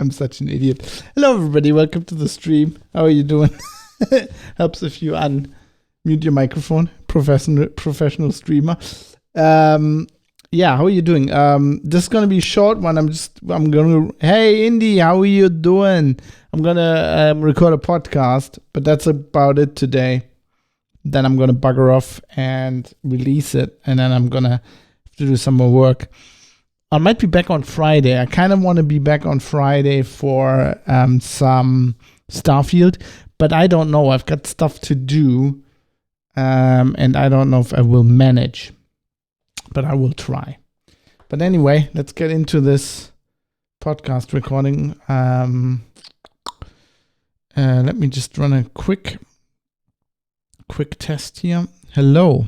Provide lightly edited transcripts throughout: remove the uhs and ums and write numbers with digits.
I'm such an idiot. Hello, everybody. Welcome to the stream. How are you doing? Helps if you unmute your microphone. Professional streamer. How are you doing? This is gonna be a short one. Hey, Indy, how are you doing? I'm gonna record a podcast, but that's about it today. Then I'm gonna bugger off and release it, and then I'm gonna have to do some more work. I might be back on Friday. I kind of want to be back on Friday for some Starfield, but I don't know. I've got stuff to do, and I don't know if I will manage, but I will try. But anyway, let's get into this podcast recording. Let me just run a quick test here. Hello.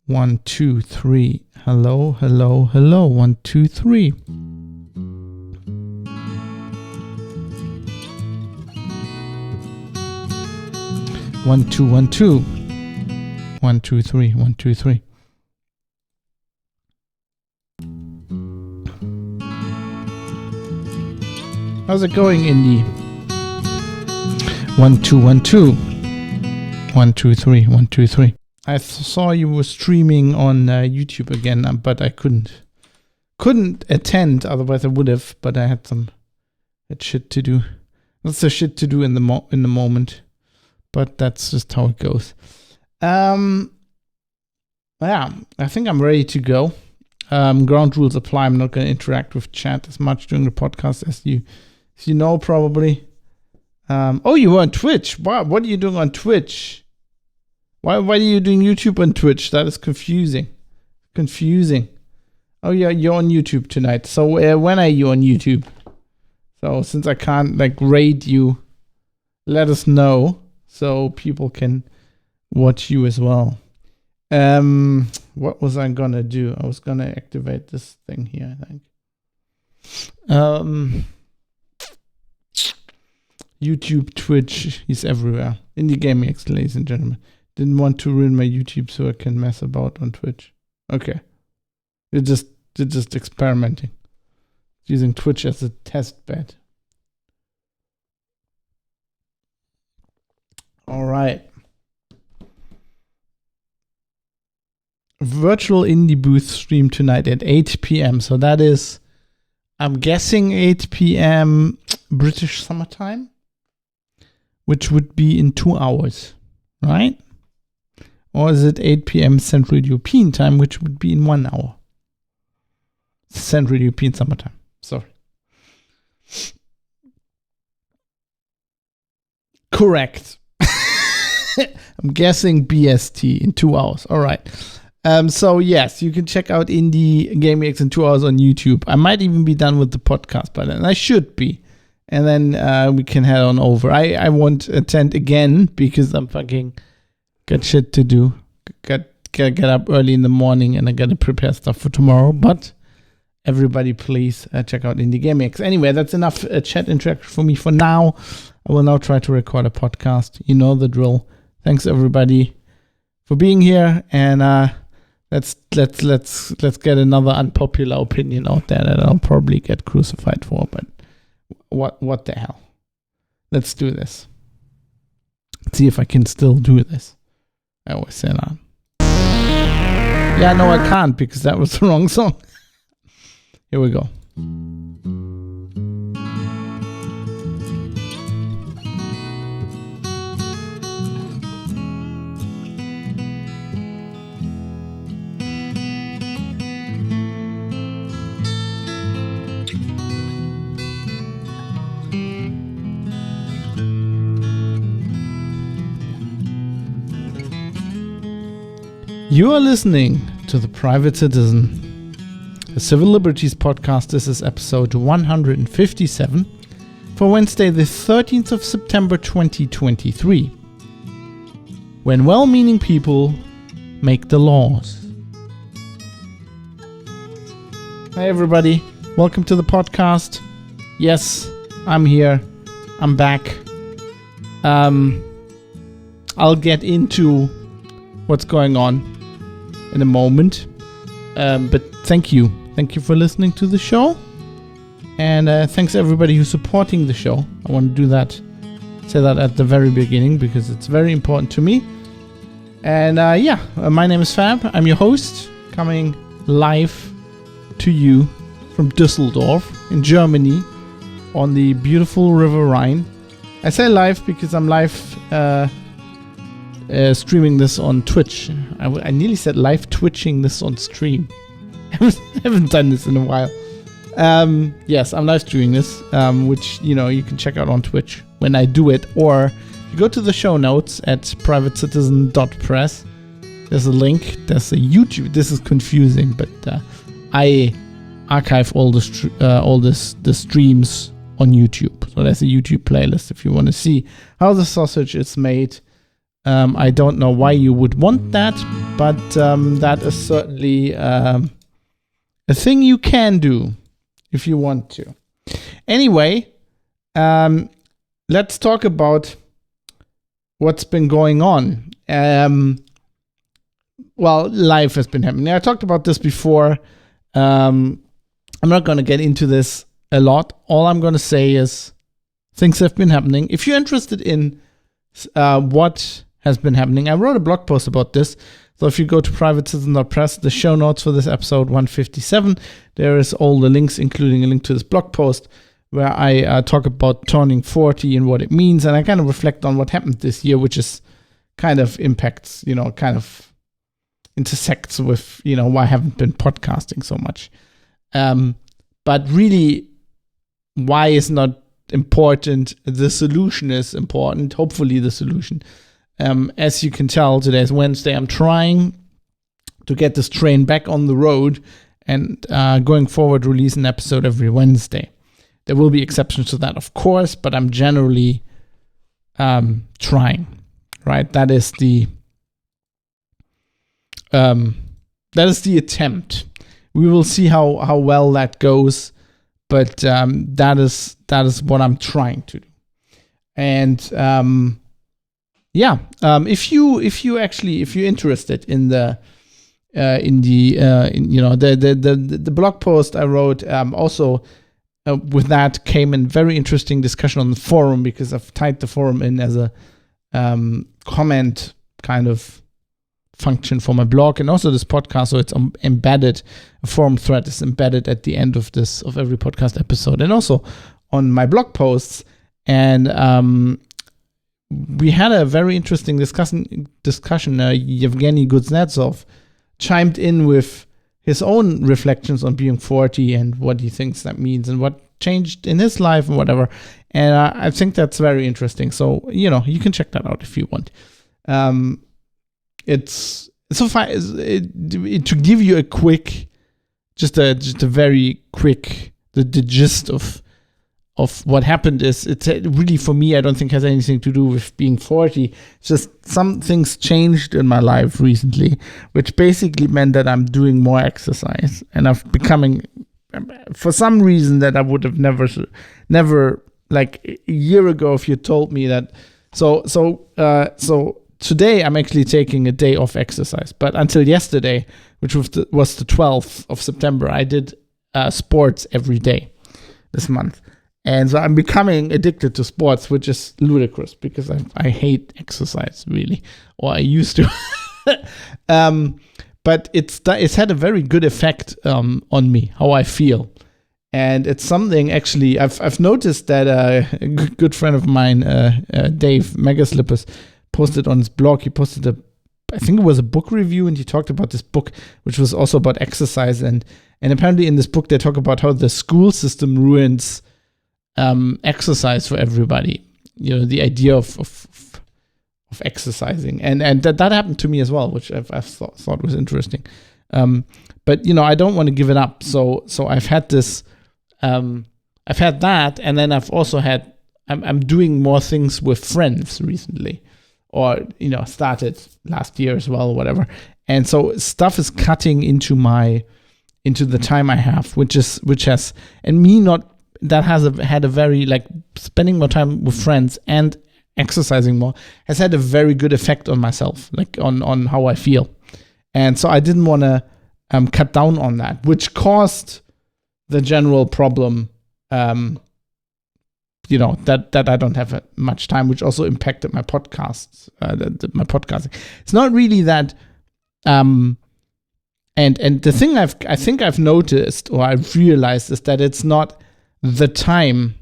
1, 2, 3. Hello. 1, 2, 3. One, two, 1, 2. 1, 2, 3. 1, 2, 3. How's it going, Indy? 1, 2, 1, 2. 1, 2, 3. 1, 2, 3. I saw you were streaming on YouTube again, but I couldn't attend. Otherwise, I would have. But I had shit to do. Lots of shit to do in the moment. But that's just how it goes. I think I'm ready to go. Ground rules apply. I'm not going to interact with chat as much during the podcast as you know probably. You were on Twitch. Wow, what are you doing on Twitch? Why are you doing YouTube and Twitch? That is confusing. Oh yeah, you're on YouTube tonight. So when are you on YouTube? So since I can't raid you, let us know so people can watch you as well. What was I gonna do? I was gonna activate this thing here, I think. YouTube, Twitch, he's everywhere. Indie Gaming X, ladies and gentlemen. Didn't want to ruin my YouTube so I can mess about on Twitch. Okay. They're just experimenting. Using Twitch as a test bed. Alright. Virtual indie booth stream tonight at 8 p.m. So that is, I'm guessing 8 p.m. British summertime, which would be in 2 hours, right? Or is it 8 p.m. Central European time, which would be in 1 hour? Central European summertime. Sorry. Correct. I'm guessing BST in 2 hours. All right. So yes, you can check out Indie Gaming X in 2 hours on YouTube. I might even be done with the podcast by then. I should be. And then we can head on over. I won't attend again because I'm fucking got shit to do. Gotta get up early in the morning and I gotta prepare stuff for tomorrow. But everybody, please check out Indie Gaming X. Anyway, that's enough chat interaction for me for now. I will now try to record a podcast. You know the drill. Thanks everybody for being here, and let's get another unpopular opinion out there that I'll probably get crucified for. But what the hell? Let's do this. Let's see if I can still do this. I always say that. Yeah, no, I can't because that was the wrong song. Here we go. You are listening to The Private Citizen, a civil liberties podcast. This is episode 157 for Wednesday, the 13th of September 2023, when well-meaning people make the laws. Hi everybody, welcome to the podcast. Yes, I'm here. I'm back. I'll get into what's going on in a moment. But thank you for listening to the show. And thanks everybody who's supporting the show. I want to say that at the very beginning because it's very important to me. And my name is Fab. I'm your host, coming live to you from Düsseldorf in Germany on the beautiful River Rhine. I say live because I'm live streaming this on Twitch. I nearly said live twitching this on stream. I haven't done this in a while. Yes, I'm live streaming this, which, you can check out on Twitch when I do it. Or you go to the show notes at privatecitizen.press. There's a link. There's a YouTube. This is confusing, but I archive all the streams on YouTube. So there's a YouTube playlist if you want to see how the sausage is made. I don't know why you would want that, but that is certainly a thing you can do if you want to. Anyway, let's talk about what's been going on. Life has been happening. I talked about this before. I'm not going to get into this a lot. All I'm going to say is things have been happening. If you're interested in what has been happening, I wrote a blog post about this. So if you go to privatecitizen.press, the show notes for this episode 157, there is all the links, including a link to this blog post where I talk about turning 40 and what it means. And I kind of reflect on what happened this year, which is kind of impacts, kind of intersects with, why I haven't been podcasting so much. But really, why is not important? The solution is important. Hopefully the solution. As you can tell, today is Wednesday. I'm trying to get this train back on the road and going forward release an episode every Wednesday. There will be exceptions to that, of course, but I'm generally trying, right? That is the attempt. We will see how well that goes, but that is what I'm trying to do. And if you're interested in the blog post I wrote, also with that came a very interesting discussion on the forum, because I've tied the forum in as a comment kind of function for my blog and also this podcast. So it's embedded, a forum thread is embedded at the end of every podcast episode and also on my blog posts. And we had a very interesting discussion. Yevgeny Kuznetsov chimed in with his own reflections on being 40 and what he thinks that means and what changed in his life and whatever. And I think that's very interesting. So, you can check that out if you want. It's so far to give you a quick, just a very quick, the gist of what happened is, it's really, for me, I don't think has anything to do with being 40. It's just some things changed in my life recently, which basically meant that I'm doing more exercise and I'm becoming, for some reason that I would have never, like a year ago, if you told me that. So today I'm actually taking a day off exercise, but until yesterday, which was the 12th of September, I did sports every day this month. And so I'm becoming addicted to sports, which is ludicrous because I hate exercise, really, or I used to. But it's had a very good effect on me, how I feel. And it's something, actually, I've noticed that a good friend of mine, Dave Megaslippers, posted on his blog. He posted I think it was a book review, and he talked about this book, which was also about exercise. And apparently in this book, they talk about how the school system ruins exercise for everybody. The idea of exercising, and that happened to me as well, which I thought was interesting. But I don't want to give it up. So I've had this. I've had that, and then I've also had. I'm doing more things with friends recently, or started last year as well, or whatever. And so stuff is cutting into the time I have, which has, and me not. That has had a very, like, spending more time with friends and exercising more has had a very good effect on myself, like on how I feel. And so I didn't want to cut down on that, which caused the general problem that I don't have much time, which also impacted my podcasts, my podcasting. It's not really that, and the thing I think I've noticed or I've realized is that it's not the time,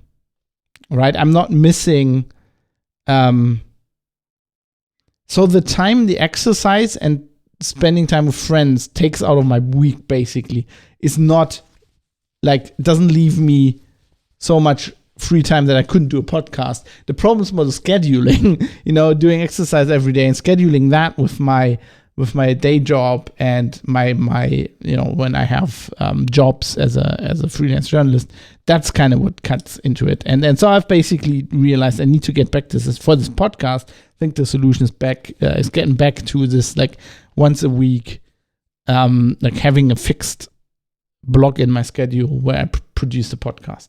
right? I'm not missing, so the time, the exercise and spending time with friends takes out of my week basically is not like, doesn't leave me so much free time that I couldn't do a podcast. The problem is more the scheduling, doing exercise every day and scheduling that with my day job and my when I have jobs as a freelance journalist. That's kind of what cuts into it. And so I've basically realized I need to get back to this for this podcast. I think the solution is getting back to this like once a week, like having a fixed block in my schedule where I produce the podcast.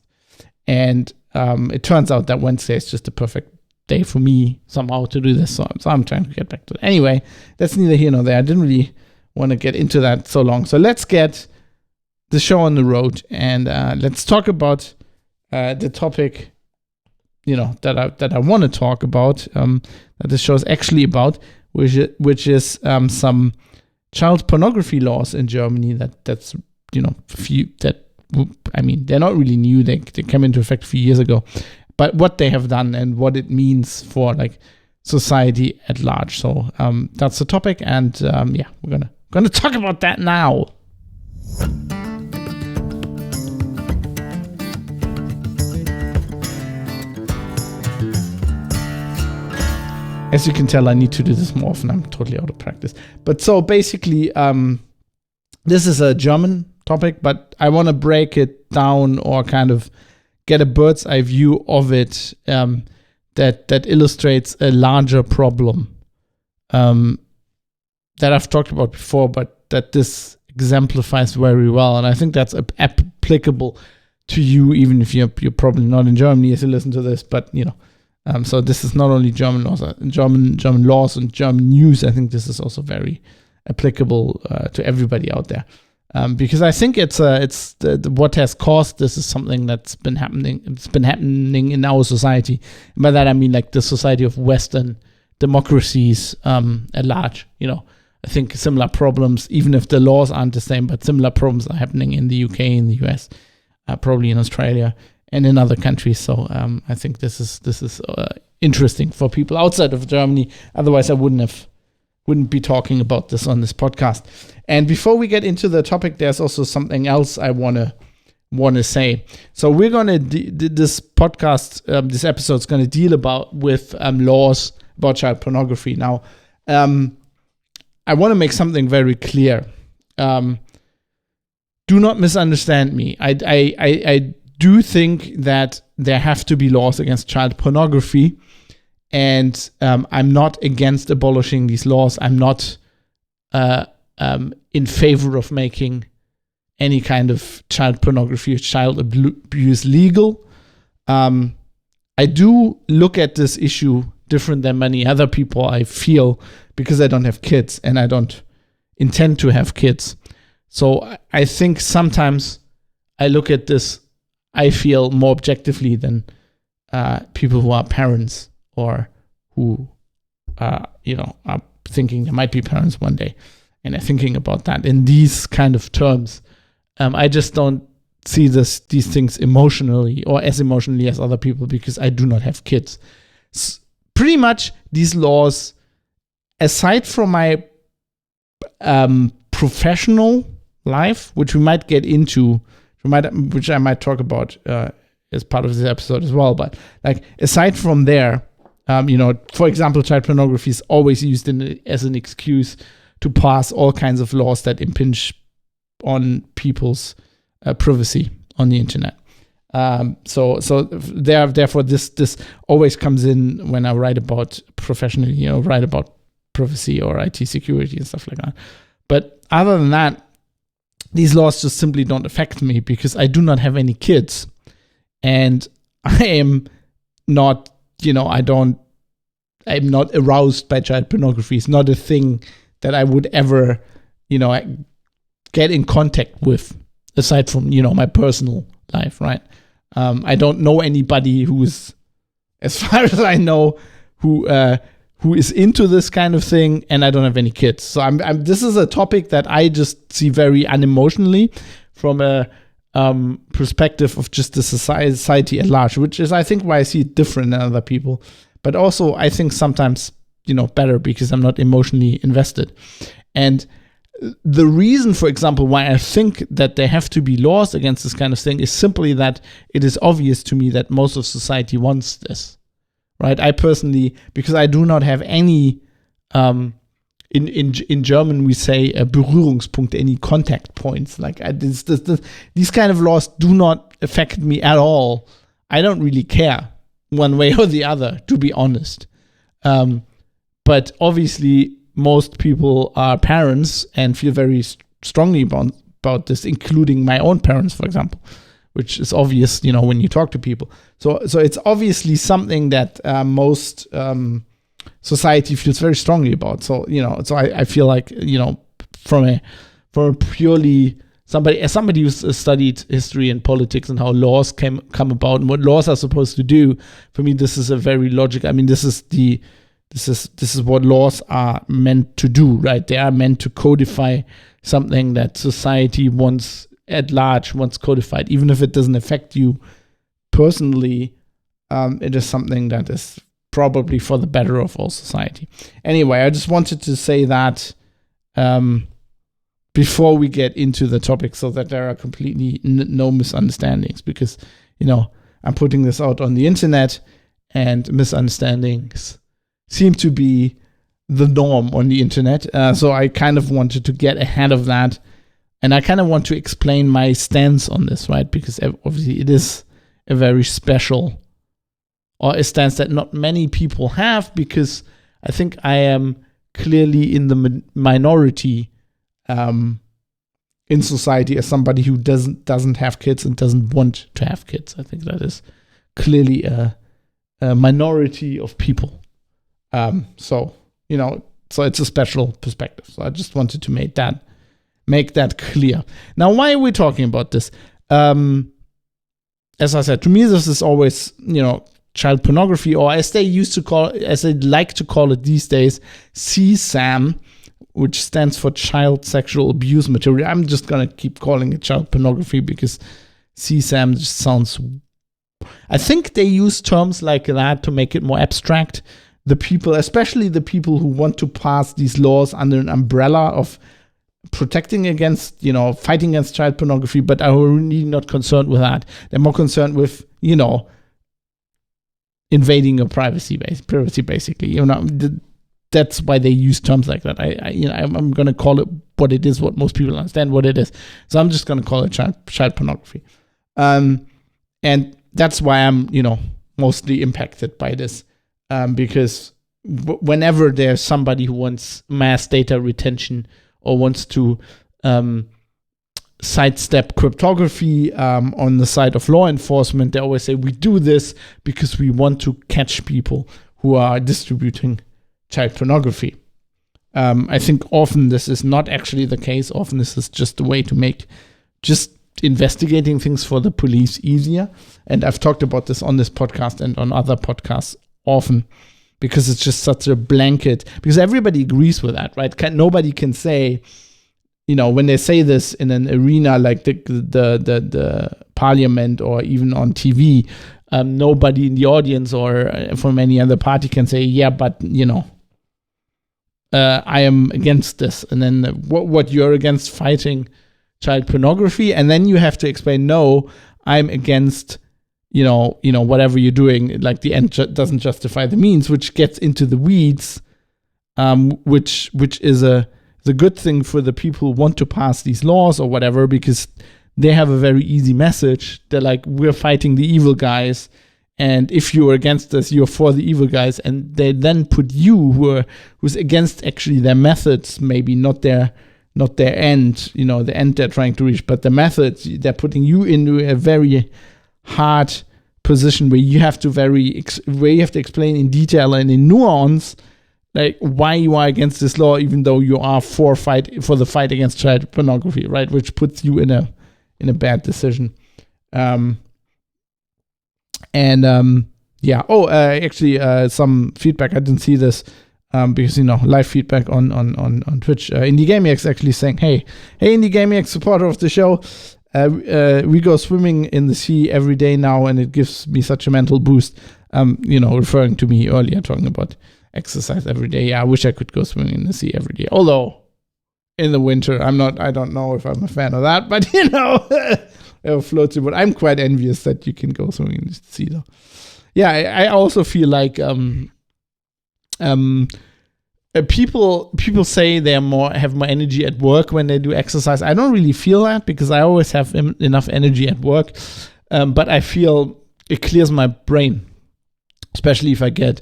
And it turns out that Wednesday is just the perfect day for me somehow to do this. So I'm trying to get back to it. Anyway, that's neither here nor there. I didn't really want to get into that so long. So let's get the show on the road and let's talk about the topic, that I want to talk about, that this show is actually about, which is some child pornography laws in Germany that's few that. I mean, they're not really new. They came into effect a few years ago, but what they have done and what it means for like society at large. So that's the topic, and we're gonna talk about that now. As you can tell, I need to do this more often. I'm totally out of practice. But so basically, this is a German topic, but I want to break it down or kind of get a bird's eye view of it that illustrates a larger problem that I've talked about before, but that this exemplifies very well. And I think that's applicable to you, even if you're probably not in Germany as you listen to this. But so this is not only German laws, German laws and German news. I think this is also very applicable to everybody out there. Because I think it's what has caused this is something that's been happening. It's been happening in our society. And by that I mean like the society of Western democracies at large. I think similar problems, even if the laws aren't the same, but similar problems are happening in the UK, in the US, probably in Australia, and in other countries. So I think this is interesting for people outside of Germany. Otherwise, I wouldn't be talking about this on this podcast. And before we get into the topic, there's also something else I want to say. So we're gonna this podcast, this episode is gonna deal with laws about child pornography. Now, I want to make something very clear. Do not misunderstand me. I do think that there have to be laws against child pornography. And I'm not against abolishing these laws. I'm not in favor of making any kind of child pornography or child abuse legal. I do look at this issue different than many other people, I feel, because I don't have kids and I don't intend to have kids. So I think sometimes I look at this, I feel, more objectively than people who are parents or who, are thinking they might be parents one day and are thinking about that in these kind of terms. I just don't see these things emotionally or as emotionally as other people because I do not have kids. Pretty much these laws, aside from my professional life, which we might get into, which I might talk about as part of this episode as well, but like aside from there, for example, child pornography is always used as an excuse to pass all kinds of laws that impinge on people's privacy on the internet. Therefore, this always comes in when I write about professionally, write about privacy or IT security and stuff like that. But other than that, these laws just simply don't affect me because I do not have any kids, and I am not, I'm not aroused by child pornography. It's not a thing that I would ever, get in contact with, aside from, my personal life, right? I don't know anybody who's, as far as I know, who is into this kind of thing, and I don't have any kids. So this is a topic that I just see very unemotionally from a perspective of just the society at large, which is, I think, why I see it different than other people. But also, I think sometimes, better because I'm not emotionally invested. And the reason, for example, why I think that there have to be laws against this kind of thing is simply that it is obvious to me that most of society wants this, right? I personally, because I do not have any, in German we say Berührungspunkte, any contact points. Like these kind of laws do not affect me at all. I don't really care one way or the other, to be honest. But obviously, most people are parents and feel very strongly about this, including my own parents, for example, which is obvious, when you talk to people. So it's obviously something that most society feels very strongly about. So I feel like from a purely somebody who's studied history and politics and how laws come about and what laws are supposed to do. For me, this is a very logical. I mean, this is what laws are meant to do, right? They are meant to codify something that society wants at large wants codified, even if it doesn't affect you personally. It is something that is probably for the better of all society. Anyway, I just wanted to say that before we get into the topic, so that there are completely no misunderstandings, because I'm putting this out on the internet, and misunderstandings seem to be the norm on the internet. So I kind of wanted to get ahead of that, and I kind of want to explain my stance on this, right? Because obviously it is a very special, or a stance that not many people have, because I think I am clearly in the minority in society as somebody who doesn't have kids and doesn't want to have kids. I think that is clearly a minority of people. So it's a special perspective. So I just wanted to make that clear. Now, why are we talking about this? As I said, to me, this is always, child pornography, or as they like to call it these days, CSAM, which stands for child sexual abuse material. I'm just going to keep calling it child pornography because CSAM just sounds, I think they use terms like that to make it more abstract. The people, especially the people who want to pass these laws under an umbrella of protecting against, fighting against child pornography, but are really not concerned with that. They're more concerned with, invading your privacy, basically. That's why they use terms like that. I'm going to call it what it is, what most people understand what it is. So I'm just going to call it child pornography. And that's why I'm, mostly impacted by this. Because whenever there's somebody who wants mass data retention or wants to sidestep cryptography on the side of law enforcement, they always say, we do this because we want to catch people who are distributing child pornography. I think often this is not actually the case. Often this is just a way to make just investigating things for the police easier. And I've talked about this on this podcast and on other podcasts often, because it's just such a blanket, because everybody agrees with that, right? Nobody can say, when they say this in an arena like the parliament or even on TV, nobody in the audience or from any other party can say, yeah, but I am against this. And then what you're against fighting child pornography, and then you have to explain, no, I'm against whatever you're doing, like the end doesn't justify the means, which gets into the weeds, which is the good thing for the people who want to pass these laws or whatever, because they have a very easy message. They're like, we're fighting the evil guys, and if you're against us, you're for the evil guys. And they then put you, who's against actually their methods, maybe not their end, the end they're trying to reach, but the methods, they're putting you into a very hard position where you have to explain in detail and in nuance, like why you are against this law, even though you are for the fight against child pornography, right? Which puts you in a bad decision. And actually, some feedback. I didn't see this because live feedback on Twitch. Indie Gaming actually saying, "Hey, Indie Gaming, supporter of the show. We go swimming in the sea every day now, and it gives me such a mental boost." Referring to me earlier, talking about exercise every day. Yeah, I wish I could go swimming in the sea every day. Although in the winter, I don't know if I'm a fan of that, but it'll float you. But I'm quite envious that you can go swimming in the sea, though. Yeah, I also feel like people say they have more energy at work when they do exercise. I don't really feel that because I always have enough energy at work, but I feel it clears my brain, especially if I get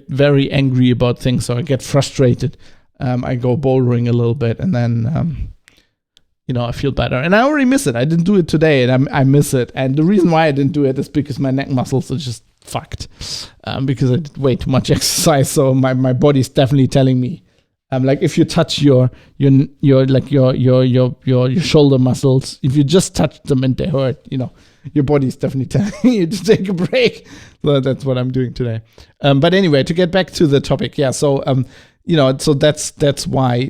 very angry about things or I get frustrated. I go bouldering a little bit, and then I feel better. And I already miss it. I didn't do it today, and I miss it. And the reason why I didn't do it is because my neck muscles are just fucked, because I did way too much exercise. So my body's definitely telling me, like, if you touch your shoulder muscles, if you just touch them and they hurt, your body's definitely telling you to take a break. So that's what I'm doing today. But anyway, to get back to the topic, yeah. So so that's why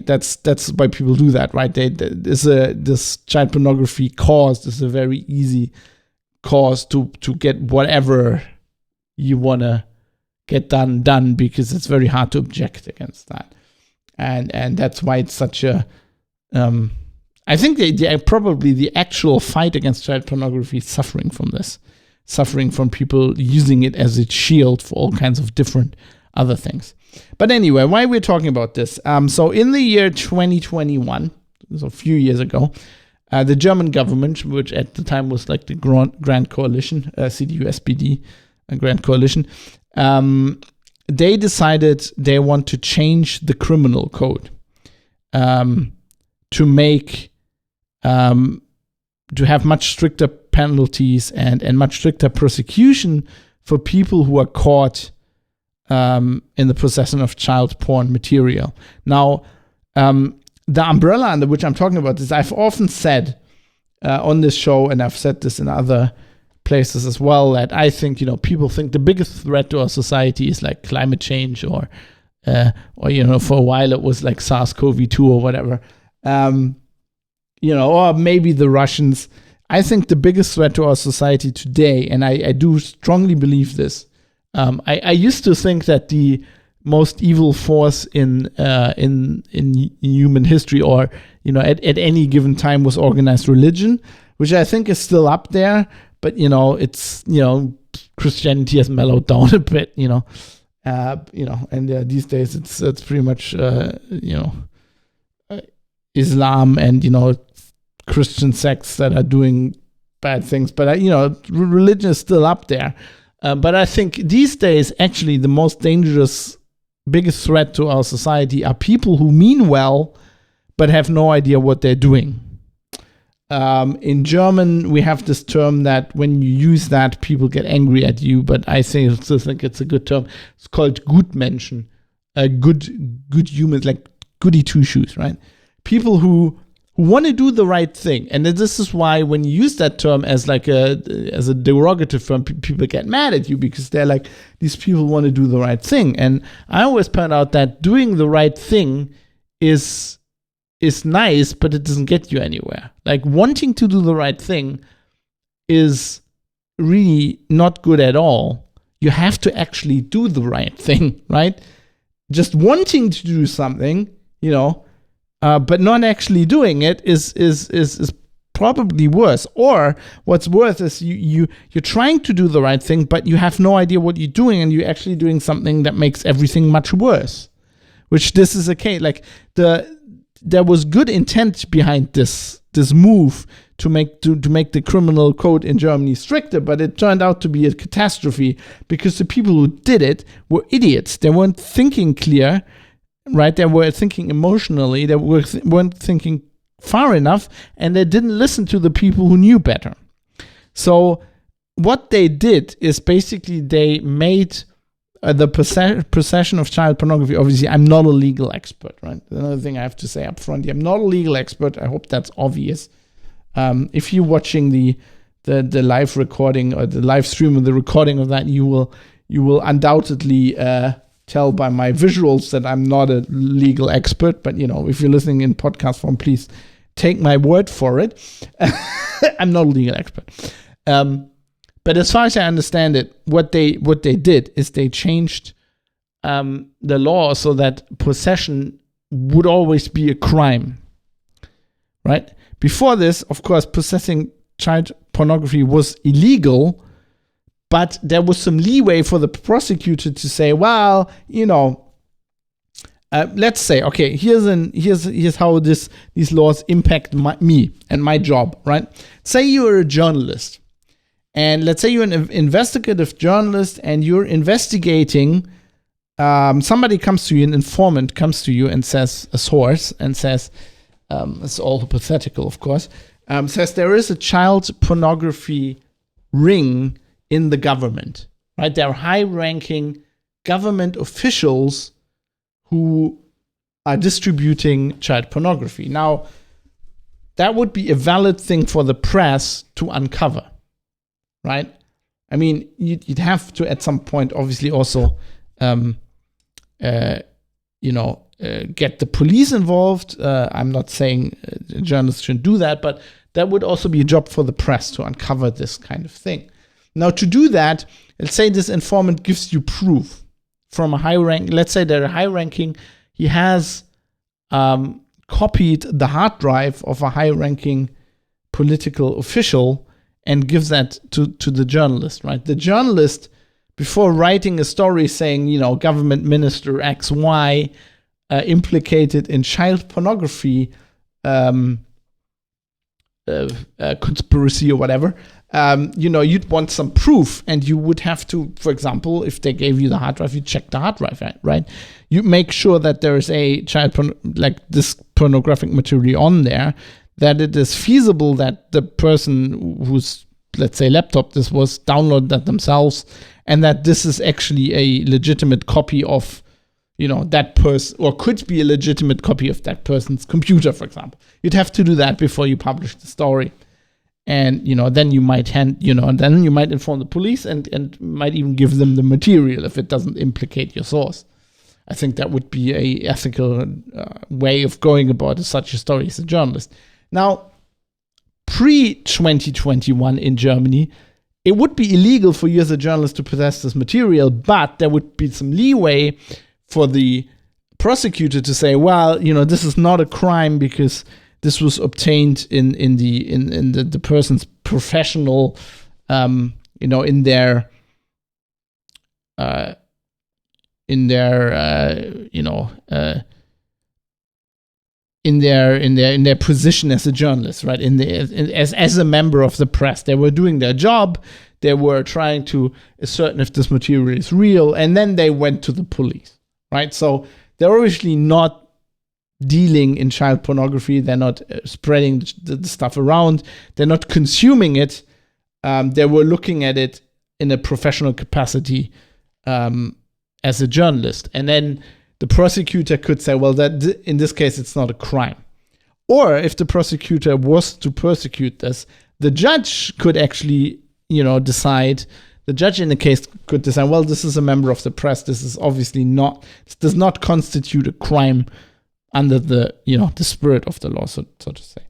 people do that, right? This child pornography cause is a very easy cause to get whatever you want to get done, because it's very hard to object against that, and that's why it's such a I think probably the actual fight against child pornography is suffering from people using it as a shield for all kinds of different other things. But anyway, why we're talking about this? So in the year 2021, so a few years ago, the German government, which at the time was like the Grand Coalition, CDU-SPD, a Grand Coalition, they decided they want to change the criminal code to make to have much stricter penalties and much stricter prosecution for people who are caught in the possession of child porn material. Now, the umbrella under which I'm talking about is, I've often said on this show, and I've said this in other places as well, that I think, people think the biggest threat to our society is like climate change or for a while it was like SARS-CoV-2 or whatever, or maybe the Russians. I think the biggest threat to our society today, and I do strongly believe this, I used to think that the most evil force in human history, or at any given time, was organized religion, which I think is still up there. But it's Christianity has mellowed down a bit, and these days it's pretty much Islam and Christian sects that are doing bad things. But religion is still up there. But I think these days, actually, the most dangerous, biggest threat to our society are people who mean well, but have no idea what they're doing. In German, we have this term that when you use that, people get angry at you, but I still think it's a good term. It's called Gutmenschen, good humans, like goody two-shoes, right? People who want to do the right thing. And this is why when you use that term as like as a derogative term, people get mad at you, because they're like, these people want to do the right thing. And I always point out that doing the right thing is nice, but it doesn't get you anywhere. Like, wanting to do the right thing is really not good at all. You have to actually do the right thing, right? Just wanting to do something, but not actually doing it is probably worse. Or what's worse is you're trying to do the right thing, but you have no idea what you're doing, and you're actually doing something that makes everything much worse. Which this is a case, like there was good intent behind this move to make the criminal code in Germany stricter, but it turned out to be a catastrophe, because the people who did it were idiots. They weren't thinking clear, right? They were thinking emotionally. They weren't thinking far enough, and they didn't listen to the people who knew better. So what they did is basically they made the possession of child pornography. Obviously, I'm not a legal expert, right? Another thing I have to say up front, I'm not a legal expert. I hope that's obvious. If you're watching the the live recording or the live stream of the recording of that, you will undoubtedly tell by my visuals that I'm not a legal expert. But if you're listening in podcast form, please take my word for it. I'm not a legal expert. But as far as I understand it, what they did is they changed the law so that possession would always be a crime, right? Before this, of course, possessing child pornography was illegal, but there was some leeway for the prosecutor to say, well, let's say, okay, here's how these laws impact me and my job, right? Say you're a journalist, and let's say you're an investigative journalist, and you're investigating. Somebody comes to you, an informant comes to you and says, a source, and says, it's all hypothetical, of course, says there is a child pornography ring in the government, right? There are high-ranking government officials who are distributing child pornography. Now, that would be a valid thing for the press to uncover, right? I mean, you'd have to, at some point, obviously also, get the police involved. I'm not saying journalists shouldn't do that, but that would also be a job for the press to uncover this kind of thing. Now, to do that, let's say this informant gives you proof from a high rank. Let's say they're a high ranking. He has copied the hard drive of a high ranking political official and gives that to the journalist, right? The journalist, before writing a story saying, government minister XY implicated in child pornography conspiracy or whatever, you'd want some proof, and you would have to, for example, if they gave you the hard drive, you check the hard drive, right? You make sure that there is a this pornographic material on there, that it is feasible that the person whose, let's say, laptop this was downloaded that themselves, and that this is actually a legitimate copy of, that person, or could be a legitimate copy of that person's computer, for example. You'd have to do that before you publish the story. And, then you might then you might inform the police and might even give them the material if it doesn't implicate your source. I think that would be a ethical way of going about such a story as a journalist. Now, pre-2021 in Germany, it would be illegal for you as a journalist to possess this material, but there would be some leeway for the prosecutor to say, well, this is not a crime because this was obtained in the person's professional, in their position as a journalist, right? As a member of the press, they were doing their job. They were trying to ascertain if this material is real, and then they went to the police, right? So they're obviously not dealing in child pornography. They're not spreading the stuff around. They're not consuming it. They were looking at it in a professional capacity as a journalist. And then the prosecutor could say, well, that in this case, it's not a crime. Or if the prosecutor was to prosecute this, the judge could actually, decide. The judge in the case could decide, well, this is a member of the press. This is obviously this does not constitute a crime under the, the spirit of the law, so to say.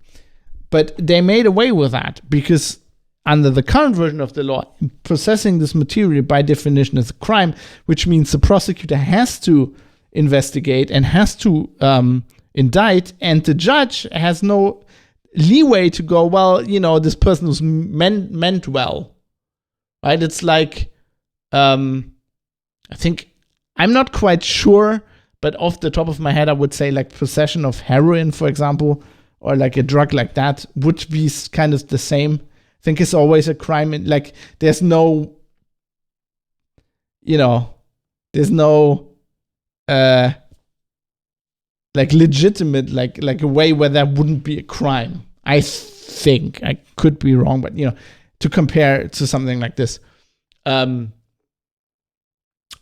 But they made away with that because under the current version of the law, possessing this material by definition is a crime, which means the prosecutor has to investigate and has to indict, and the judge has no leeway to go, well, this person was meant well, right? It's like, I think, I'm not quite sure, but off the top of my head, I would say like possession of heroin, for example, or like a drug like that would be kind of the same. I think it's always a crime. Like there's no, like legitimate, like a way where that wouldn't be a crime. I think I could be wrong, but to compare to something like this, or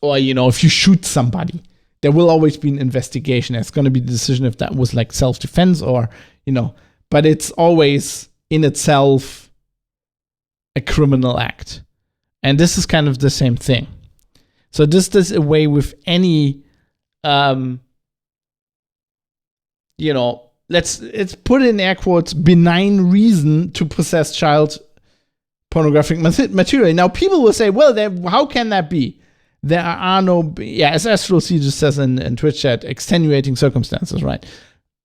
if you shoot somebody, there will always be an investigation. It's going to be the decision if that was like self-defense or, but it's always in itself a criminal act. And this is kind of the same thing. So this does away with any, let's put in air quotes, benign reason to possess child pornographic material. Now, people will say, well, how can that be? There are no, as Astral C just says in Twitch chat, extenuating circumstances, right?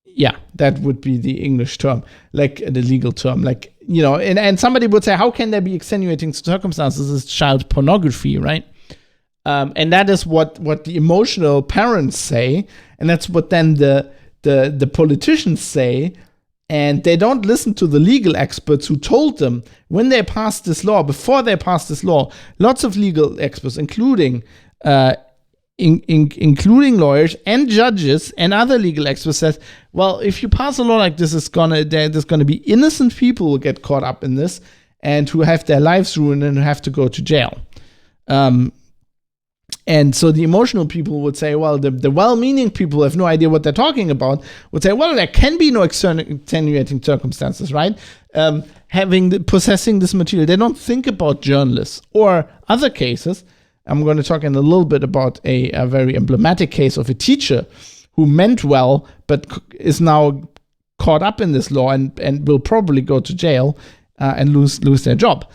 Yeah, that would be the English term, like the legal term. Like, and somebody would say, how can there be extenuating circumstances? It's child pornography, right? And that is what the emotional parents say, and that's what then the politicians say, and they don't listen to the legal experts who told them when they passed this law, before they passed this law. Lots of legal experts, including lawyers and judges and other legal experts, said, well, if you pass a law like this, there's gonna be innocent people who get caught up in this and who have their lives ruined and have to go to jail. And so the emotional people would say, well, the well-meaning people who have no idea what they're talking about would say, well, there can be no extenuating circumstances, right? Possessing this material. They don't think about journalists or other cases. I'm going to talk in a little bit about a very emblematic case of a teacher who meant well, but is now caught up in this law and will probably go to jail and lose their job.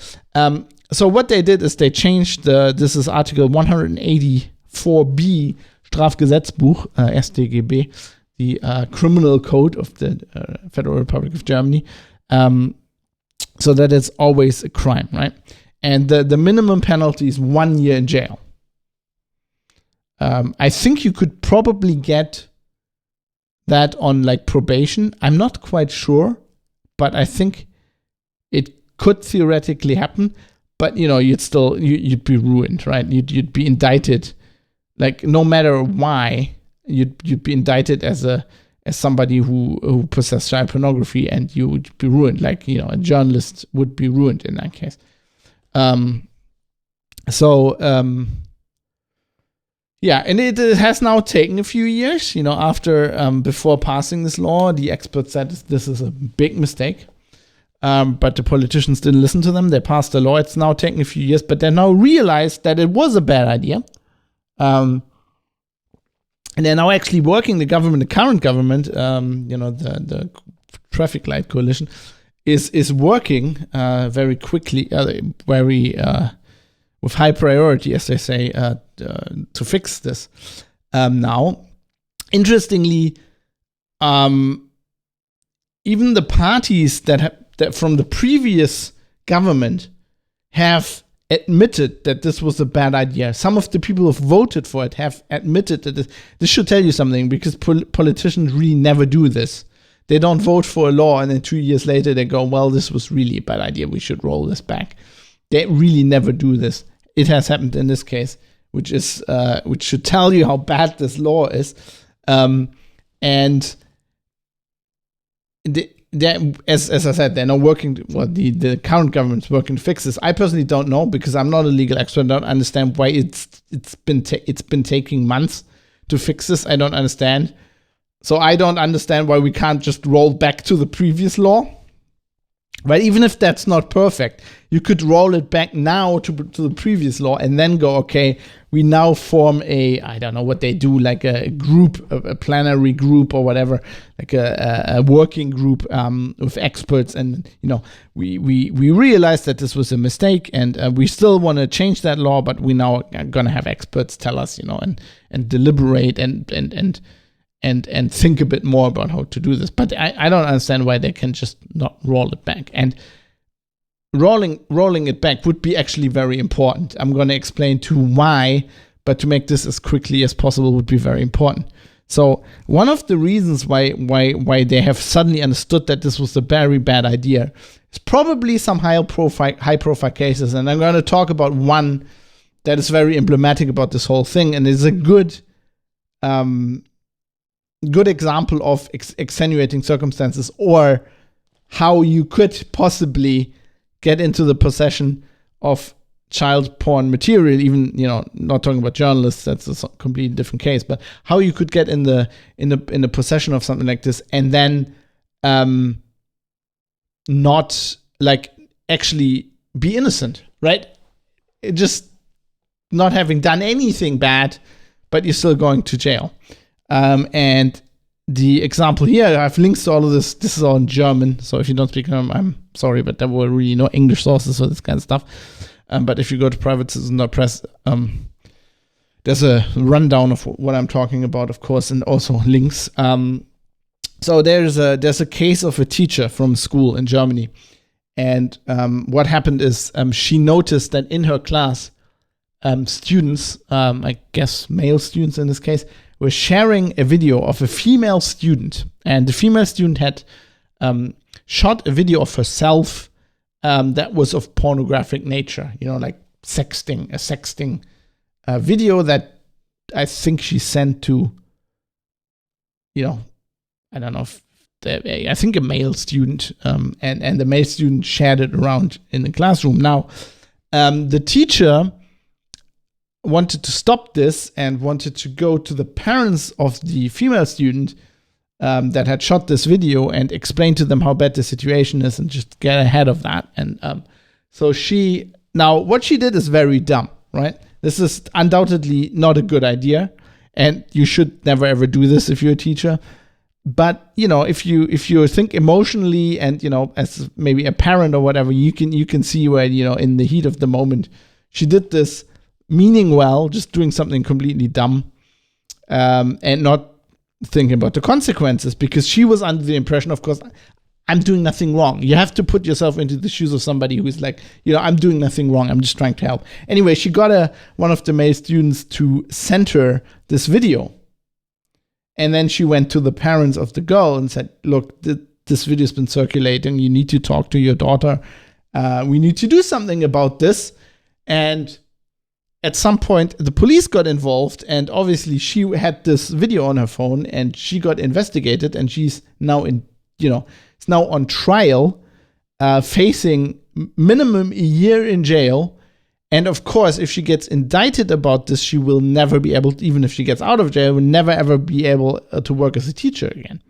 So what they did is they changed this is Article 184b Strafgesetzbuch, StGB, the criminal code of the Federal Republic of Germany, so that it's always a crime, right? And the minimum penalty is 1 year in jail. I think you could probably get that on like probation. I'm not quite sure, but I think it could theoretically happen. But you'd be ruined, right? You'd be indicted, like no matter why, you'd be indicted as somebody who possessed child pornography, and you would be ruined. Like a journalist would be ruined in that case. And it has now taken a few years. After before passing this law, the experts said this is a big mistake. But the politicians didn't listen to them. They passed the law. It's now taken a few years, but they now realized that it was a bad idea. And they're now actually working, the current government, the traffic light coalition, is working very quickly, with high priority, as they say, to fix this. Now, interestingly, even the parties that from the previous government have admitted that this was a bad idea. Some of the people who voted for it have admitted that this should tell you something, because politicians really never do this. They don't vote for a law and then 2 years later they go, well, this was really a bad idea, we should roll this back. They really never do this. It has happened in this case, which should tell you how bad this law is. As I said, they're now working. Well, the current government's working to fix this. I personally don't know, because I'm not a legal expert. I don't understand why it's been taking months to fix this. I don't understand. So I don't understand why we can't just roll back to the previous law. Right? Even if that's not perfect, you could roll it back now to the previous law and then go, okay, we now form I don't know what they do, like a group, a plenary group or whatever, like a working group with experts. And, we realized that this was a mistake, and we still want to change that law, but we now are going to have experts tell us, and deliberate and think a bit more about how to do this. But I don't understand why they can just not roll it back. And rolling it back would be actually very important. I'm going to explain to why, but to make this as quickly as possible would be very important. So one of the reasons why they have suddenly understood that this was a very bad idea is probably some high profile cases. And I'm going to talk about one that is very emblematic about this whole thing, and is a good example of extenuating circumstances, or how you could possibly get into the possession of child porn material, even, not talking about journalists, that's a completely different case, but how you could get in the possession of something like this, and then not like actually be innocent, right? Just not having done anything bad, but you're still going to jail. And the example here, I have links to all of this. This is all in German, so if you don't speak German, I'm sorry, but there were really no English sources for this kind of stuff. But if you go to privatecitizen.press, there's a rundown of what I'm talking about, of course, and also links. So there's a case of a teacher from school in Germany, and what happened is she noticed that in her class, students, I guess male students in this case, were sharing a video of a female student, and the female student had shot a video of herself that was of pornographic nature, like sexting, a sexting video that I think she sent to, I don't know if I think a male student, and the male student shared it around in the classroom. Now, the teacher wanted to stop this and wanted to go to the parents of the female student that had shot this video and explain to them how bad the situation is and just get ahead of that. And so what she did is very dumb, right? This is undoubtedly not a good idea, and you should never ever do this if you're a teacher. But if you think emotionally and as maybe a parent or whatever, you can see where in the heat of the moment she did this, meaning well, just doing something completely dumb, and not thinking about the consequences, because she was under the impression, of course, I'm doing nothing wrong. You have to put yourself into the shoes of somebody who is like, I'm doing nothing wrong. I'm just trying to help. Anyway, she got one of the male students to send her this video. And then she went to the parents of the girl and said, look, this video has been circulating. You need to talk to your daughter. We need to do something about this. And at some point, the police got involved, and obviously she had this video on her phone, and she got investigated, and she's now is now on trial, facing minimum a year in jail. And of course, if she gets indicted about this, she will never be able to, even if she gets out of jail, will never ever be able to work as a teacher again.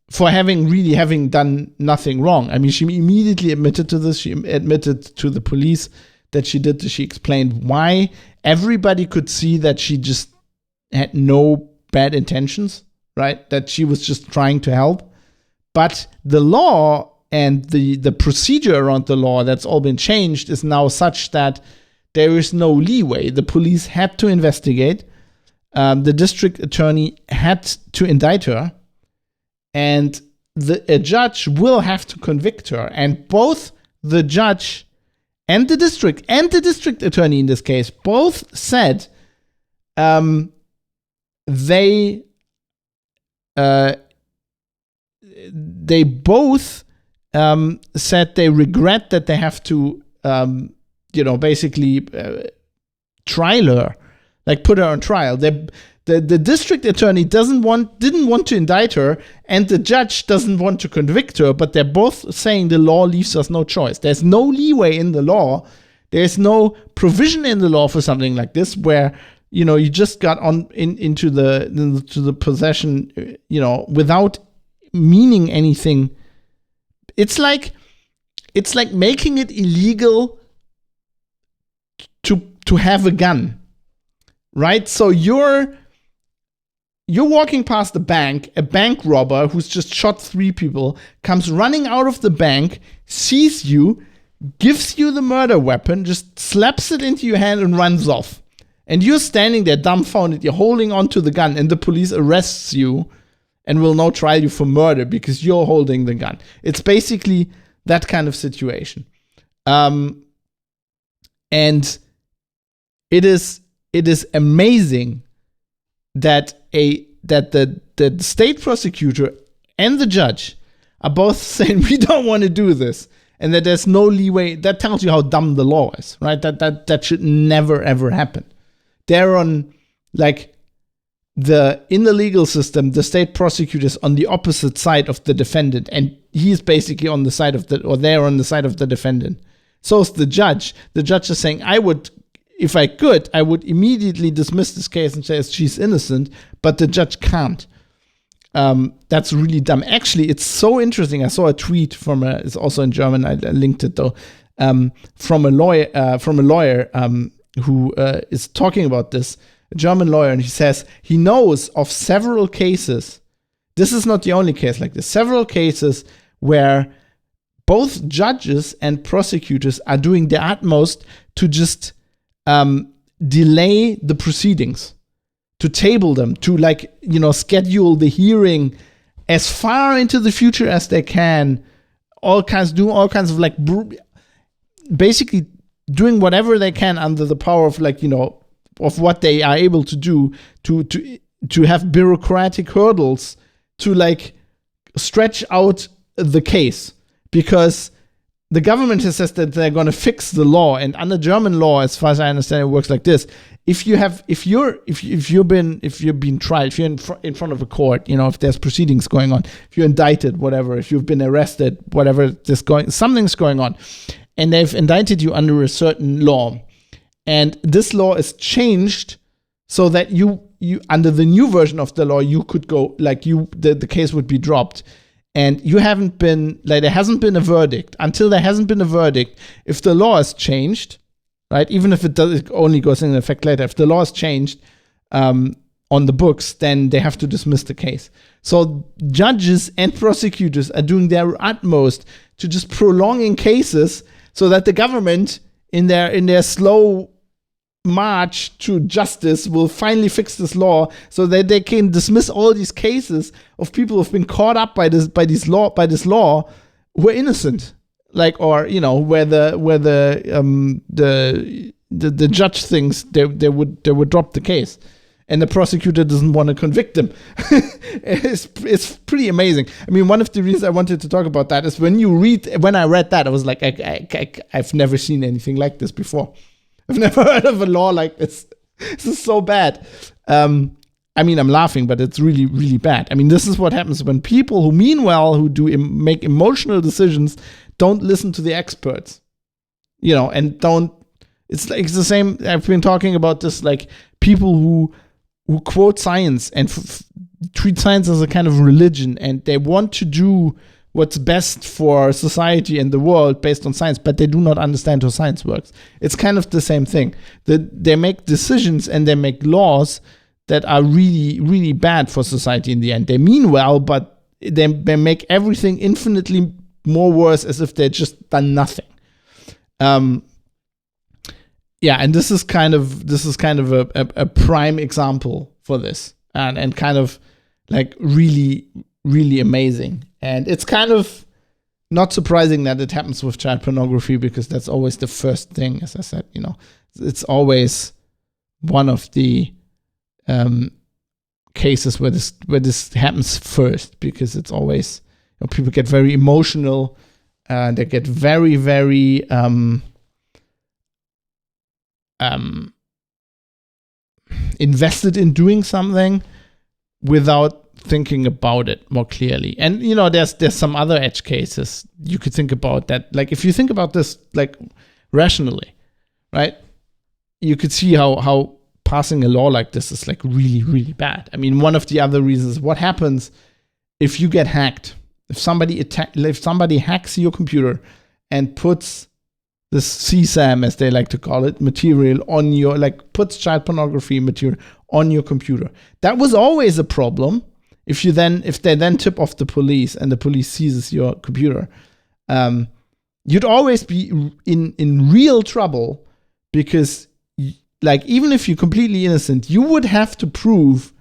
For having done nothing wrong. I mean, she immediately admitted to this. She admitted to the police that she did this. She explained why. Everybody could see that she just had no bad intentions, right? That she was just trying to help. But the law and the procedure around the law that's all been changed is now such that there is no leeway. The police had to investigate. The district attorney had to indict her. And a judge will have to convict her. And both the judge and the district attorney in this case both said they both said they regret that they have to basically trial her, like put her on trial. The district attorney didn't want to indict her, and the judge doesn't want to convict her, but they're both saying the law leaves us no choice. There's no leeway in the law. There's no provision in the law for something like this, where you just got into the possession, without meaning anything. It's like making it illegal to have a gun, right? So you're walking past a bank robber who's just shot 3 people, comes running out of the bank, sees you, gives you the murder weapon, just slaps it into your hand and runs off. And you're standing there dumbfounded, you're holding onto the gun, and the police arrests you and will now try you for murder because you're holding the gun. It's basically that kind of situation. And it is amazing that the state prosecutor and the judge are both saying we don't want to do this, and that there's no leeway. That tells you how dumb the law is, right? That should never ever happen. They're on in the legal system, the state prosecutor is on the opposite side of the defendant, and he's basically on the side of they're on the side of the defendant. So is the judge. The judge is saying, if I could, I would immediately dismiss this case and say she's innocent, but the judge can't. That's really dumb. Actually, it's so interesting. I saw a tweet from it's also in German. I linked it though, from a lawyer who is talking about this, a German lawyer, and he says he knows of several cases. This is not the only case like this. Several cases where both judges and prosecutors are doing their utmost to just delay the proceedings, to table them, to schedule the hearing as far into the future as they can. Doing all kinds of basically doing whatever they can under the power of of what they are able to do to have bureaucratic hurdles to stretch out the case, because the government has said that they're going to fix the law, and under German law, as far as I understand, it works like this: if you've been tried, if you're in front of a court, if there's proceedings going on, if you're indicted, whatever, if you've been arrested, whatever, something's going on, and they've indicted you under a certain law, and this law is changed so that you under the new version of the law, you could go the case would be dropped. And you haven't been, there hasn't been a verdict. Until there hasn't been a verdict, if the law is changed, right, even if it only goes into effect later, if the law is changed on the books, then they have to dismiss the case. So judges and prosecutors are doing their utmost to just prolonging cases so that the government, in their slow march to justice, will finally fix this law so that they can dismiss all these cases of people who've been caught up by this law who are innocent, where the judge thinks they would drop the case and the prosecutor doesn't want to convict them. It's pretty amazing. I mean, one of the reasons I wanted to talk about that is when I read that, I was like, I've never seen anything like this before. I've never heard of a law like this. This is so bad. I'm laughing, but it's really, really bad. I mean, this is what happens when people who mean well, who make emotional decisions, don't listen to the experts, and don't. It's the same. I've been talking about this, people who quote science and treat science as a kind of religion, and they want to do what's best for society and the world based on science, but they do not understand how science works. It's kind of the same thing. They make decisions and they make laws that are really, really bad for society in the end. They mean well, but they make everything infinitely more worse, as if they'd just done nothing. And this is kind of a prime example for this, and kind of really, really amazing. And it's kind of not surprising that it happens with child pornography, because that's always the first thing, as I said, it's always one of the cases where this happens first, because it's always, people get very emotional, they get very, very invested in doing something without thinking about it more clearly. And there's some other edge cases you could think about that, if you think about this rationally, right, you could see how passing a law like this is really, really bad. I mean, one of the other reasons, what happens if you get hacked, if somebody hacks your computer and puts this CSAM, as they like to call it, material on your, puts child pornography material on your computer. That was always a problem. If they then tip off the police and the police seizes your computer, you'd always be in real trouble, because even if you're completely innocent, you would have to prove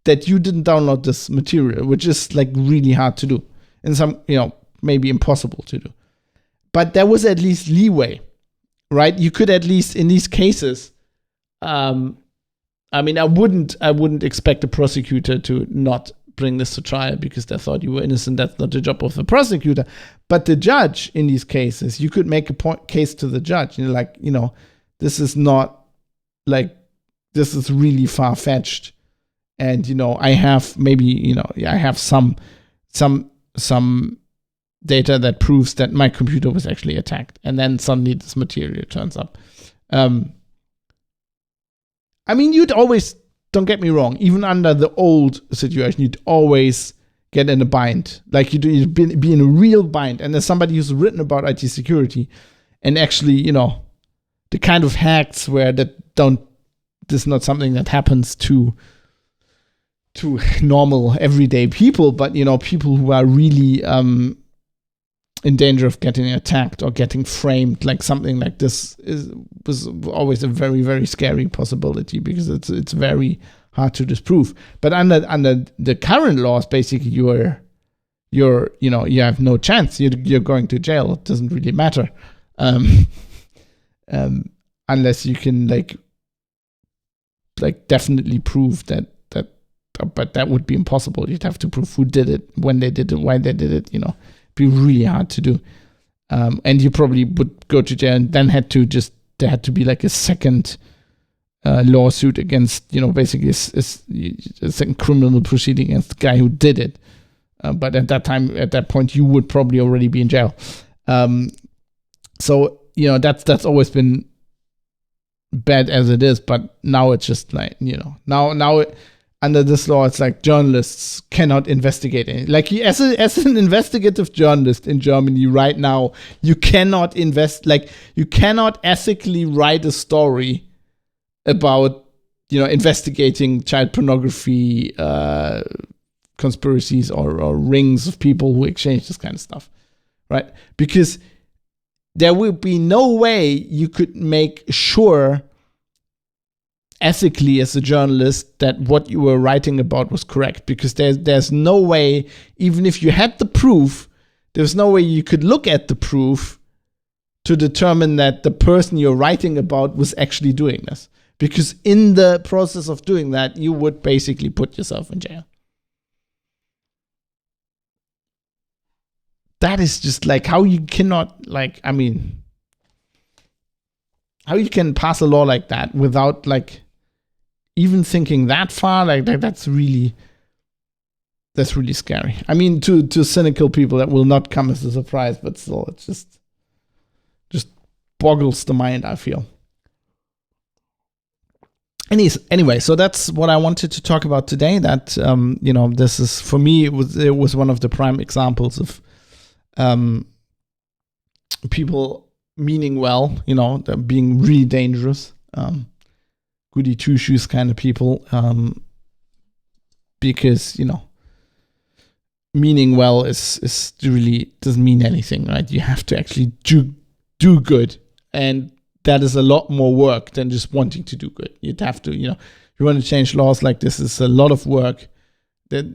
that you didn't download this material, which is really hard to do, and some maybe impossible to do. But there was at least leeway, right? You could at least, in these cases, I wouldn't expect a prosecutor to not bring this to trial because they thought you were innocent. That's not the job of the prosecutor. But the judge, in these cases, you could make a case to the judge. This is not, this is really far-fetched. And, I have I have some data that proves that my computer was actually attacked. And then suddenly this material turns up. You'd always don't get me wrong, even under the old situation, you'd always get in a bind. Like you'd be in a real bind. And as somebody who's written about IT security, and actually, the kind of hacks where this is not something that happens to normal everyday people, but people who are really in danger of getting attacked or getting framed, like something like this was always a very, very scary possibility, because it's very hard to disprove. But under the current laws, basically you have no chance. You're going to jail. It doesn't really matter, unless you can like definitely prove that. But that would be impossible. You'd have to prove who did it, when they did it, why they did it. Be really hard to do, and you probably would go to jail, and then there had to be like a second lawsuit against, basically a second criminal proceeding against the guy who did it. But at that point, you would probably already be in jail. So that's always been bad as it is. But now it's just like now. Under this law, it's like journalists cannot investigate anything. Like as an investigative journalist in Germany right now, you cannot you cannot ethically write a story about investigating child pornography conspiracies or rings of people who exchange this kind of stuff, right? Because there will be no way you could make sure ethically as a journalist that what you were writing about was correct, because there's no way, even if you had the proof, there's no way you could look at the proof to determine that the person you're writing about was actually doing this, because in the process of doing that, you would basically put yourself in jail. That is just like how you cannot, how you can pass a law like that without even thinking that far. That's really scary. I mean, to cynical people, that will not come as a surprise, but still, it's just boggles the mind, I feel. Anyway, so that's what I wanted to talk about today. That this is, for me, it was one of the prime examples of people meaning well, being really dangerous. Goody two shoes kind of people, because meaning well is really doesn't mean anything, right? You have to actually do good, and that is a lot more work than just wanting to do good. You'd have to, if you want to change laws like this, it's a lot of work. That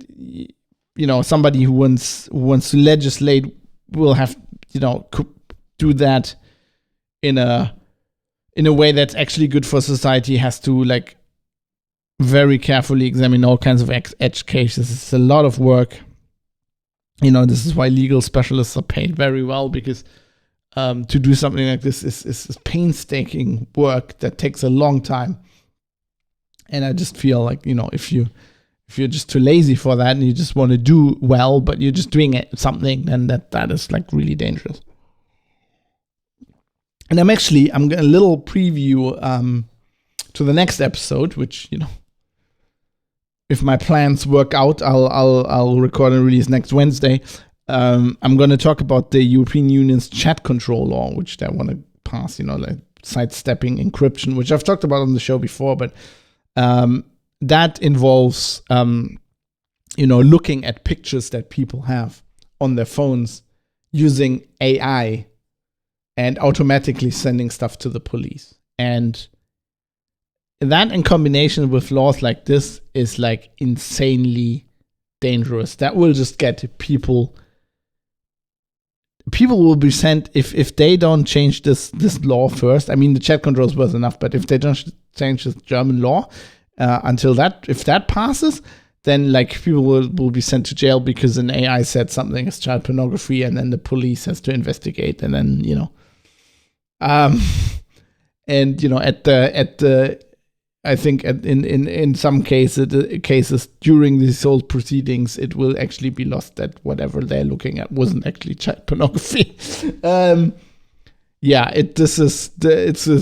somebody who wants to legislate will have do that in a way that's actually good for society, has to very carefully examine all kinds of edge cases. It's a lot of work. This is why legal specialists are paid very well, because to do something like this is painstaking work that takes a long time. And I just feel like, if you're just too lazy for that and you just want to do well, but you're just doing something, then that is really dangerous. And I'm going a little preview to the next episode, which, if my plans work out, I'll record and release next Wednesday. I'm going to talk about the European Union's chat control law, which they want to pass, sidestepping encryption, which I've talked about on the show before, but that involves, looking at pictures that people have on their phones using AI and automatically sending stuff to the police. And that, in combination with laws like this, is insanely dangerous. That will just get people will be sent, if they don't change this law first. I mean, the chat controls was enough, but if they don't change the German law if that passes, then people will be sent to jail because an AI said something is child pornography, and then the police has to investigate, and then I think in some cases during these whole proceedings, it will actually be lost that whatever they're looking at wasn't actually child pornography. It's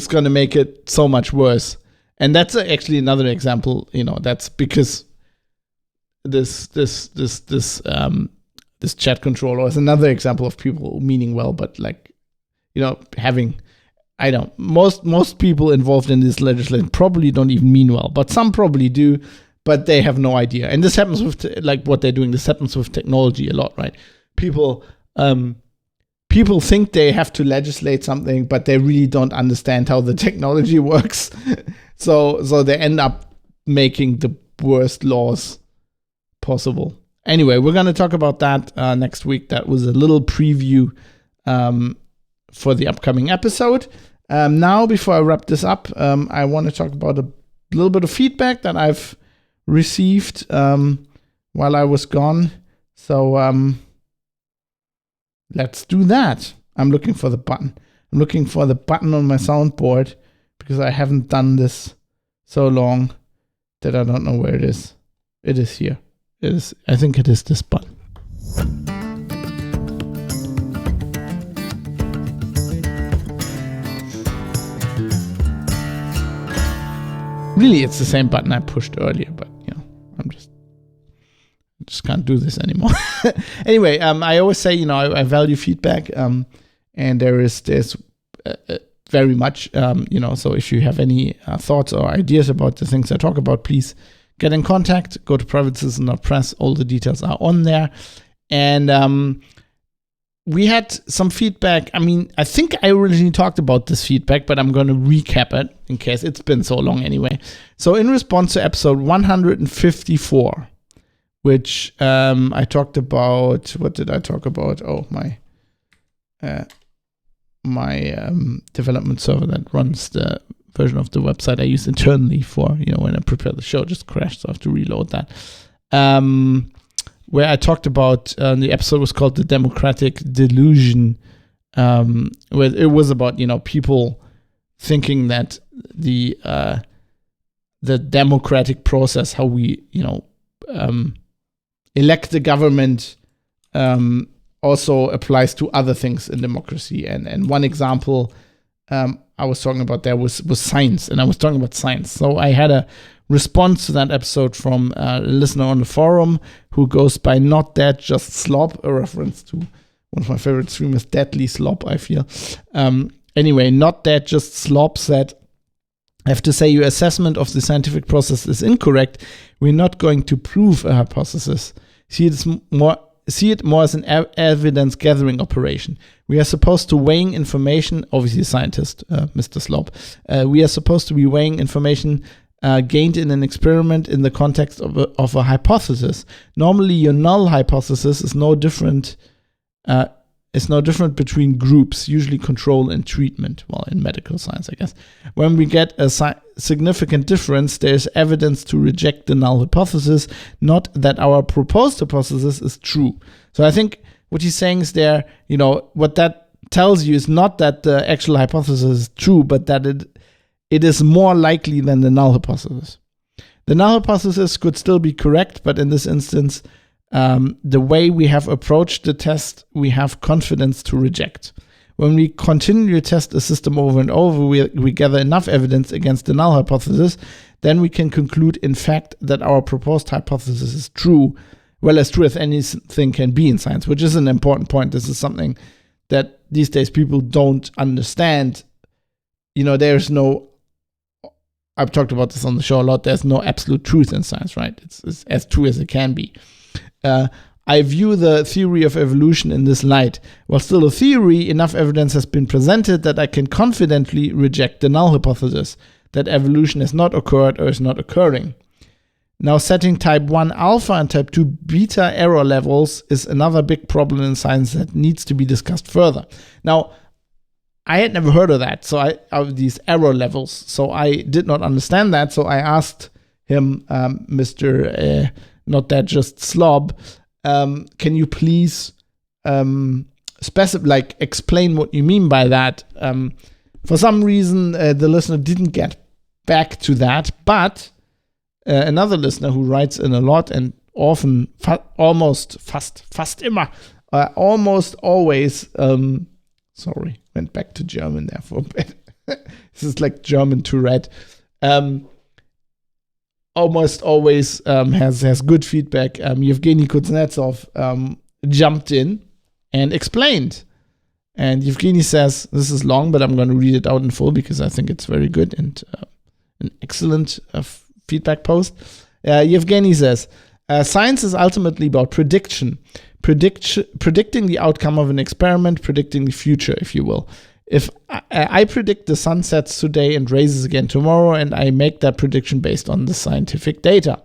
going to make it so much worse. And that's actually another example, that's because this chat controller is another example of people meaning well, but having, most people involved in this legislation probably don't even mean well, but some probably do, but they have no idea. And this happens with what they're doing. This happens with technology a lot, right? People think they have to legislate something, but they really don't understand how the technology works. So they end up making the worst laws possible. Anyway, we're going to talk about that next week. That was a little preview for the upcoming episode. Now, before I wrap this up, I want to talk about a little bit of feedback that I've received while I was gone. So let's do that. I'm looking for the button. I'm looking for the button on my soundboard because I haven't done this so long that I don't know where it is. It is here. I think it is this button. Really, it's the same button I pushed earlier, but I just can't do this anymore. Anyway, I always say, I value feedback, and there's very much, so if you have any thoughts or ideas about the things I talk about, please get in contact. Go to privatecitizen.press. All the details are on there. And we had some feedback. I think I originally talked about this feedback, but I'm going to recap it in case it's been so long anyway. So in response to episode 154, which I talked about, what did I talk about? Oh, my development server that runs the version of the website I use internally for, when I prepare the show, just crashed, so I have to reload that. Where I talked about, the episode was called The Democratic Delusion, where it was about, people thinking that the democratic process, how we, elect the government, also applies to other things in democracy. And one example I was talking about there was science, and I was talking about science. So I had a response to that episode from a listener on the forum who goes by Not That Just Slop, a reference to one of my favorite streamers, Deadly Slop, I feel. Anyway, Not That Just Slop said, I have to say your assessment of the scientific process is incorrect. We're not going to prove a hypothesis. See it more as an evidence gathering operation. We are supposed to weighing information, obviously a scientist, Mr. Slop. We are supposed to be weighing information gained in an experiment in the context of a hypothesis. Normally, your null hypothesis is no different. It's no different between groups, usually control and treatment. Well, in medical science, I guess. When we get a significant difference, there is evidence to reject the null hypothesis, not that our proposed hypothesis is true. So I think what he's saying is there, what that tells you is not that the actual hypothesis is true, but that it is more likely than the null hypothesis. The null hypothesis could still be correct, but in this instance, the way we have approached the test, we have confidence to reject. When we continue to test a system over and over, we gather enough evidence against the null hypothesis, then we can conclude, in fact, that our proposed hypothesis is true, well, as true as anything can be in science, which is an important point. This is something that these days people don't understand. There's no, I've talked about this on the show a lot, there's no absolute truth in science, right? It's as true as it can be. I view the theory of evolution in this light. While still a theory, enough evidence has been presented that I can confidently reject the null hypothesis, that evolution has not occurred or is not occurring. Now, setting type 1 alpha and type 2 beta error levels is another big problem in science that needs to be discussed further. Now, I had never heard of that, so these error levels, so I did not understand that, so I asked him, Mr. Not That Just Slob, can you please explain what you mean by that? For some reason, the listener didn't get back to that, but another listener who writes in a lot and often, almost always, sorry, went back to German there for a bit. This is like German Tourette. almost always has good feedback. Yevgeny Kuznetsov jumped in and explained. And Yevgeny says, this is long, but I'm going to read it out in full because I think it's very good and an excellent feedback post. Yevgeny says, science is ultimately about predicting the outcome of an experiment, predicting the future, if you will. If I predict the sun sets today and rises again tomorrow, and I make that prediction based on the scientific data.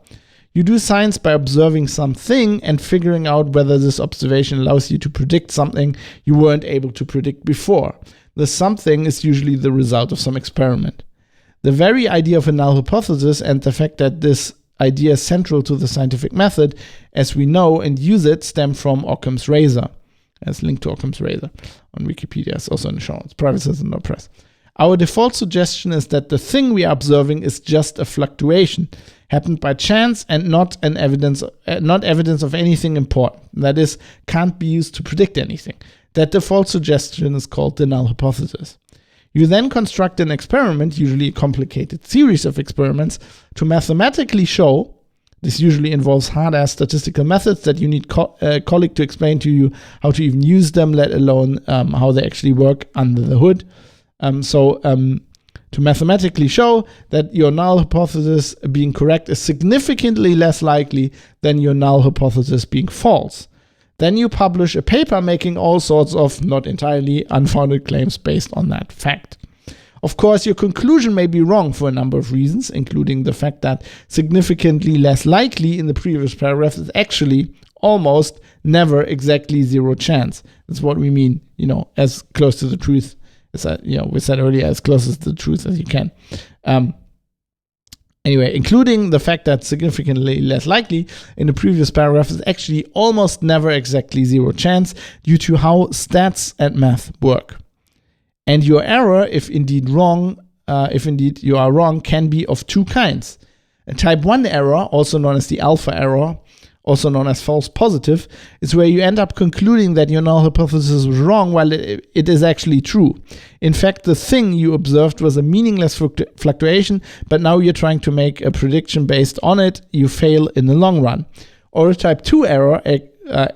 You do science by observing something and figuring out whether this observation allows you to predict something you weren't able to predict before. The something is usually the result of some experiment. The very idea of a null hypothesis and the fact that this idea is central to the scientific method, as we know and use it, stem from Occam's razor. As linked to Occam's razor on Wikipedia, it's also in the show notes. Private Citizen Press. Our default suggestion is that the thing we are observing is just a fluctuation, happened by chance and not evidence of anything important. That is, can't be used to predict anything. That default suggestion is called the null hypothesis. You then construct an experiment, usually a complicated series of experiments, to mathematically show. This usually involves hard-ass statistical methods that you need a colleague to explain to you how to even use them, let alone how they actually work under the hood. To mathematically show that your null hypothesis being correct is significantly less likely than your null hypothesis being false. Then you publish a paper making all sorts of, not entirely, unfounded claims based on that fact. Of course, your conclusion may be wrong for a number of reasons, including the fact that significantly less likely in the previous paragraph is actually almost never exactly zero chance. That's what we mean, as close to the truth as, we said earlier, as close to the truth as you can. Anyway, including the fact that significantly less likely in the previous paragraph is actually almost never exactly zero chance due to how stats and math work. And your error, if indeed you are wrong, can be of two kinds. A type 1 error, also known as the alpha error, also known as false positive, is where you end up concluding that your null hypothesis was wrong while it is actually true. In fact, the thing you observed was a meaningless fluctuation, but now you're trying to make a prediction based on it. You fail in the long run. Or a type 2 error,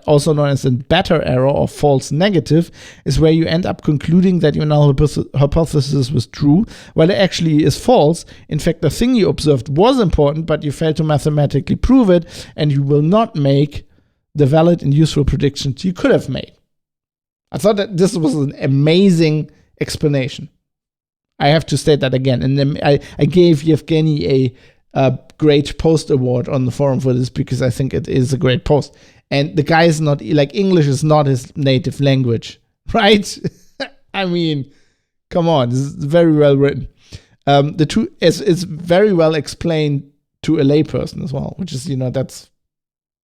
also known as a beta error or false negative, is where you end up concluding that your null hypothesis was true, while it actually is false. In fact, the thing you observed was important, but you failed to mathematically prove it, and you will not make the valid and useful predictions you could have made. I thought that this was an amazing explanation. I have to state that again. And then I gave Yevgeny a great post award on the forum for this because I think it is a great post. And the guy is not, English is not his native language, right? I mean, come on, this is very well written. It's very well explained to a layperson as well, which is, that's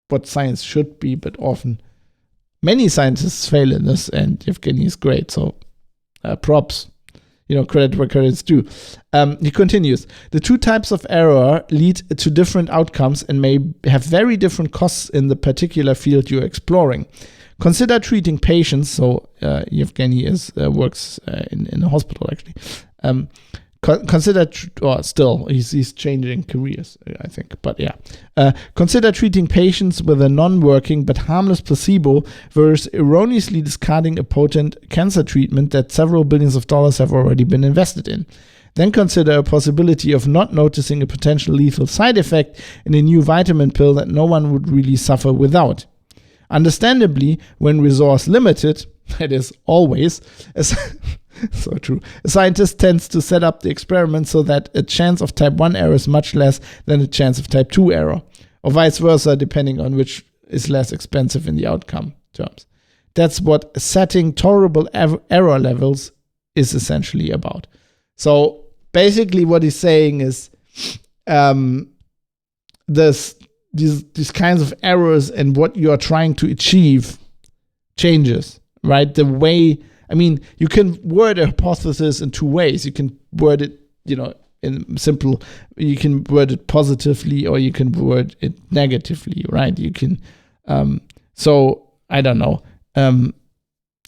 what science should be, but often many scientists fail in this, and Yevgeny is great, so props. Credit where credit's due. He continues, the two types of error lead to different outcomes and may have very different costs in the particular field you're exploring. Consider treating patients, so Yevgeny works in a hospital actually. He's changing careers, I think, but yeah. Consider treating patients with a non-working but harmless placebo versus erroneously discarding a potent cancer treatment that several billions of dollars have already been invested in. Then consider a possibility of not noticing a potential lethal side effect in a new vitamin pill that no one would really suffer without. Understandably, when resource limited, that is always, so true. A scientist tends to set up the experiment so that a chance of type 1 error is much less than a chance of type 2 error, or vice versa, depending on which is less expensive in the outcome terms. That's what setting tolerable error levels is essentially about. So basically what he's saying is these kinds of errors and what you are trying to achieve changes, right? The way, you can word a hypothesis in two ways. You can word it, in simple, you can word it positively or you can word it negatively, right? You can, so I don't know.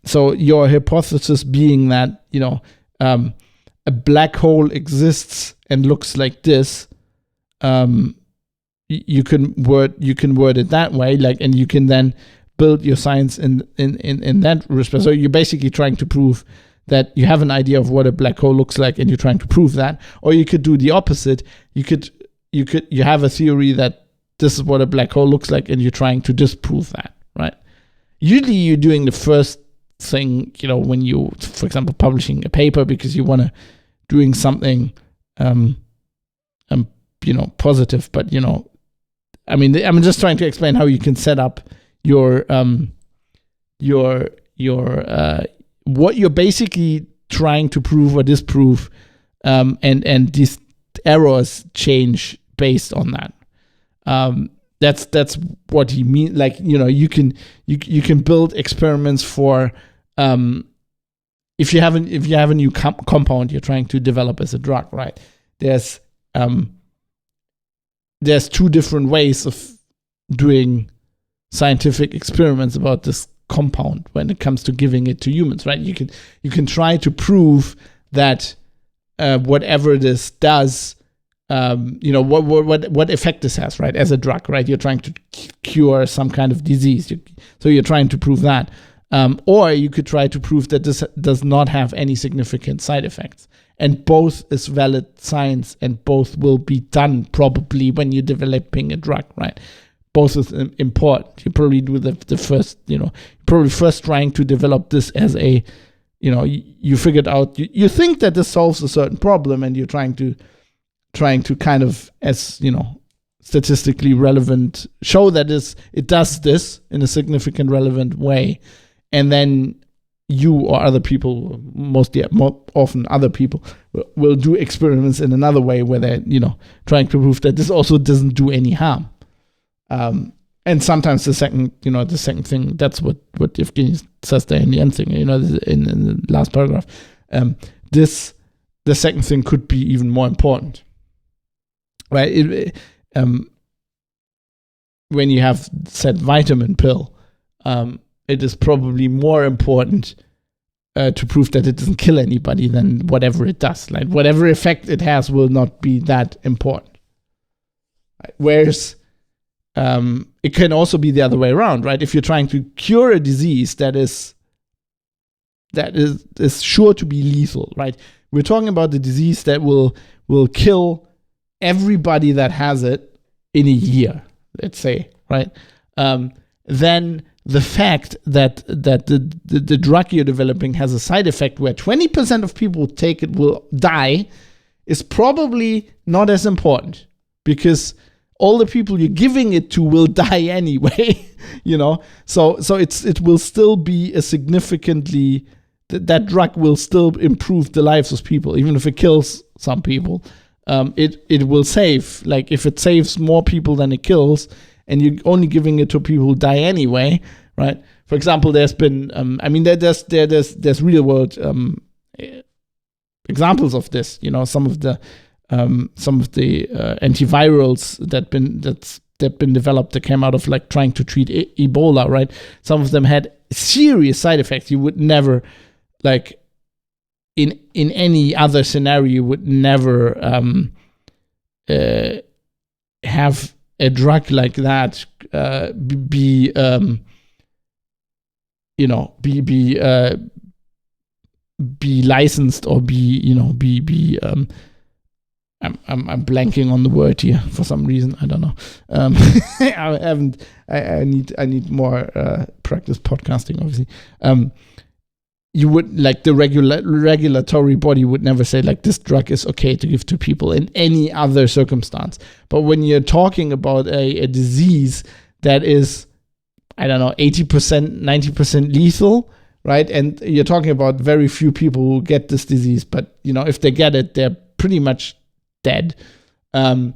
So your hypothesis being that, a black hole exists and looks like this, you can word it that way, like, and you can then build your science in that respect. So you're basically trying to prove that you have an idea of what a black hole looks like, and you're trying to prove that. Or you could do the opposite. You have a theory that this is what a black hole looks like, and you're trying to disprove that, right? Usually you're doing the first thing, when you, for example, publishing a paper because you want to doing something positive. But I'm just trying to explain how you can set up your what you're basically trying to prove or disprove, and these errors change based on that. That's what he means. Like, you can build experiments for if you have a new compound you're trying to develop as a drug, right? There's two different ways of doing scientific experiments about this compound when it comes to giving it to humans, right? You can try to prove that whatever this does, what effect this has, right? As a drug, right? You're trying to cure some kind of disease, so you're trying to prove that, or you could try to prove that this does not have any significant side effects. And both is valid science, and both will be done probably when you're developing a drug, right? Both is important. You probably do the first, probably first trying to develop this as a, you figured out, you think that this solves a certain problem, and you're trying to kind of, as, statistically relevant, show that it does this in a significant relevant way. And then you or other people, more often other people, will do experiments in another way where they're, trying to prove that this also doesn't do any harm. And sometimes the second thing, that's what Evgeny says there in the end thing, in the last paragraph. The second thing could be even more important, right? When you have said vitamin pill, it is probably more important to prove that it doesn't kill anybody than whatever it does. Like, whatever effect it has will not be that important. Right? Whereas it can also be the other way around, right? If you're trying to cure a disease that is sure to be lethal, right? We're talking about the disease that will kill everybody that has it in a year, let's say, right? Then the fact that the drug you're developing has a side effect where 20% of people who take it will die is probably not as important, because all the people you're giving it to will die anyway, So it will still be a significantly, that drug will still improve the lives of people, even if it kills some people. It will save, like, if it saves more people than it kills, and you're only giving it to people who die anyway, right? For example, there's been, there's real world examples of this. Some of the antivirals that been developed that came out of, like, trying to treat Ebola, right? Some of them had serious side effects. You would never, like, in any other scenario, you would never have a drug like that be licensed, or be I'm blanking on the word here for some reason. I don't know. I need more practice podcasting, obviously. You would, like, the regulatory body would never say, like, this drug is okay to give to people in any other circumstance. But when you're talking about a disease that is, I don't know, 80%, 90% lethal, right? And you're talking about very few people who get this disease, but, if they get it, they're pretty much dead. You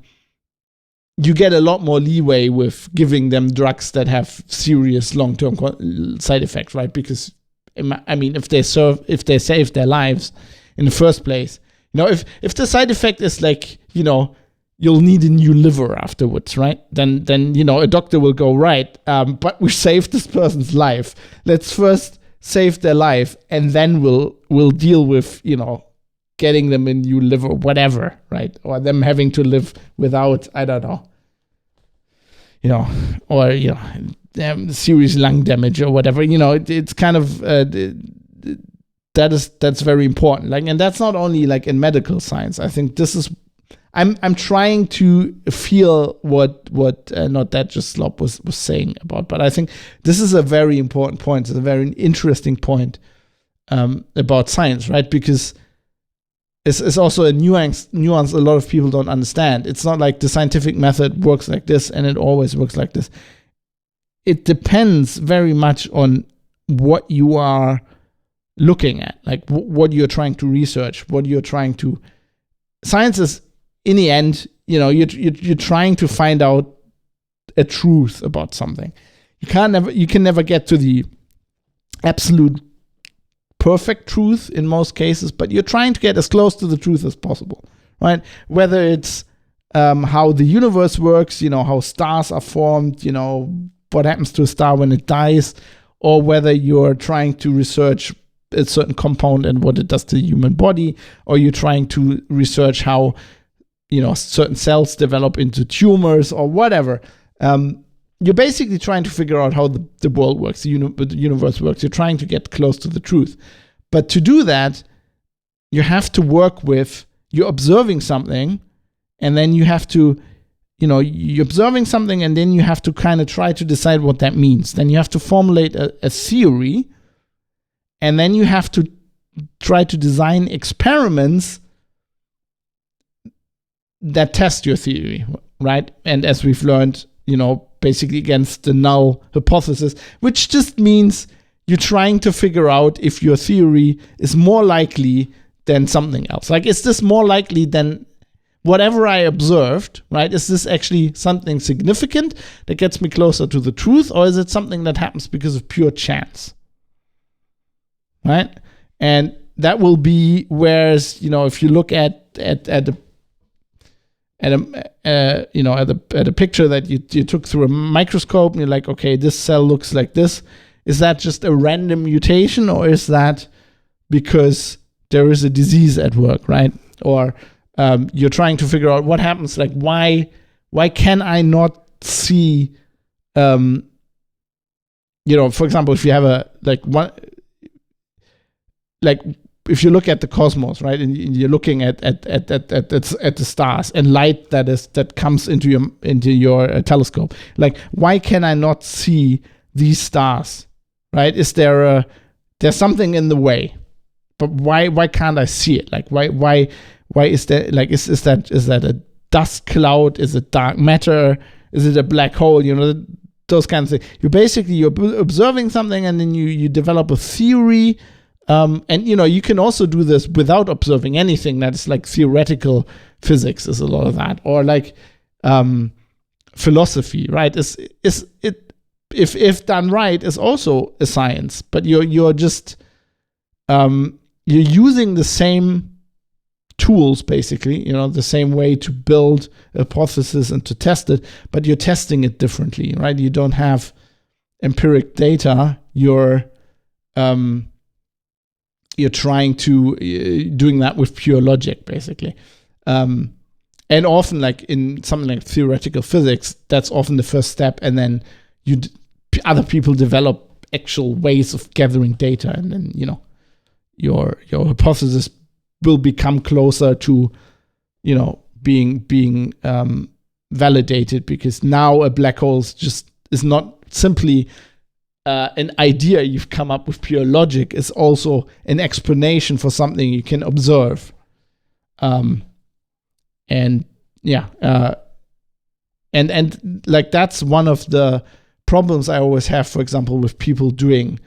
get a lot more leeway with giving them drugs that have serious long-term side effects, right? Because, if they save their lives in the first place, if the side effect is, like, you'll need a new liver afterwards, right? Then a doctor will go, right, but we saved this person's life. Let's first save their life, and then we'll deal with, getting them a new liver, whatever, right? Or them having to live without, I don't know, or serious lung damage or whatever. It's kind of that's very important. Like, and that's not only like in medical science. I think this is. I'm trying to feel what not that just Slob was saying about, but I think this is a very important point. It's a very interesting point about science, right? Because it's also a nuance a lot of people don't understand. It's not like the scientific method works like this and it always works like this. It depends very much on what you are looking at, like what you're trying to research, what you're trying to. Science is, in the end, you're trying to find out a truth about something. You can never get to the absolute perfect truth in most cases, but you're trying to get as close to the truth as possible, right? Whether it's how the universe works, how stars are formed, what happens to a star when it dies, or whether you're trying to research a certain compound and what it does to the human body, or you're trying to research how certain cells develop into tumors or whatever. You're basically trying to figure out how the world works, the universe works. You're trying to get close to the truth. But to do that, you have to work with, you're observing something, and then you have to, you're observing something, and then you have to kind of try to decide what that means. Then you have to formulate a theory, and then you have to try to design experiments that test your theory, right? And as we've learned, basically against the null hypothesis, which just means you're trying to figure out if your theory is more likely than something else. Like, is this more likely than whatever I observed, right? Is this actually something significant that gets me closer to the truth, or is it something that happens because of pure chance, right? And that will be, whereas, if you look at a picture that you took through a microscope, and you're like, okay, this cell looks like this. Is that just a random mutation, or is that because there is a disease at work, right? Or you're trying to figure out what happens. Like, why can I not see? For example, if you have if you look at the cosmos, right, and you're looking at the stars and light that comes into your telescope, like, why can I not see these stars, right? Is there's something in the way, but why can't I see it? Like, why is there, like, is that a dust cloud? Is it dark matter? Is it a black hole? Those kinds of things. You're observing something, and then you develop a theory. And you can also do this without observing anything. That is like theoretical physics is a lot of that, or like philosophy, right? Is it, if done right, is also a science, but you're just you're using the same tools, basically, the same way to build a hypothesis and to test it, but you're testing it differently, right? You don't have empiric data. You're trying to doing that with pure logic, basically. And often, like in something like theoretical physics, that's often the first step, and then other people develop actual ways of gathering data, and then your hypothesis will become closer to being validated, because now a black hole is not simply an idea you've come up with pure logic, is also an explanation for something you can observe. And like, that's one of the problems I always have, for example, with people doing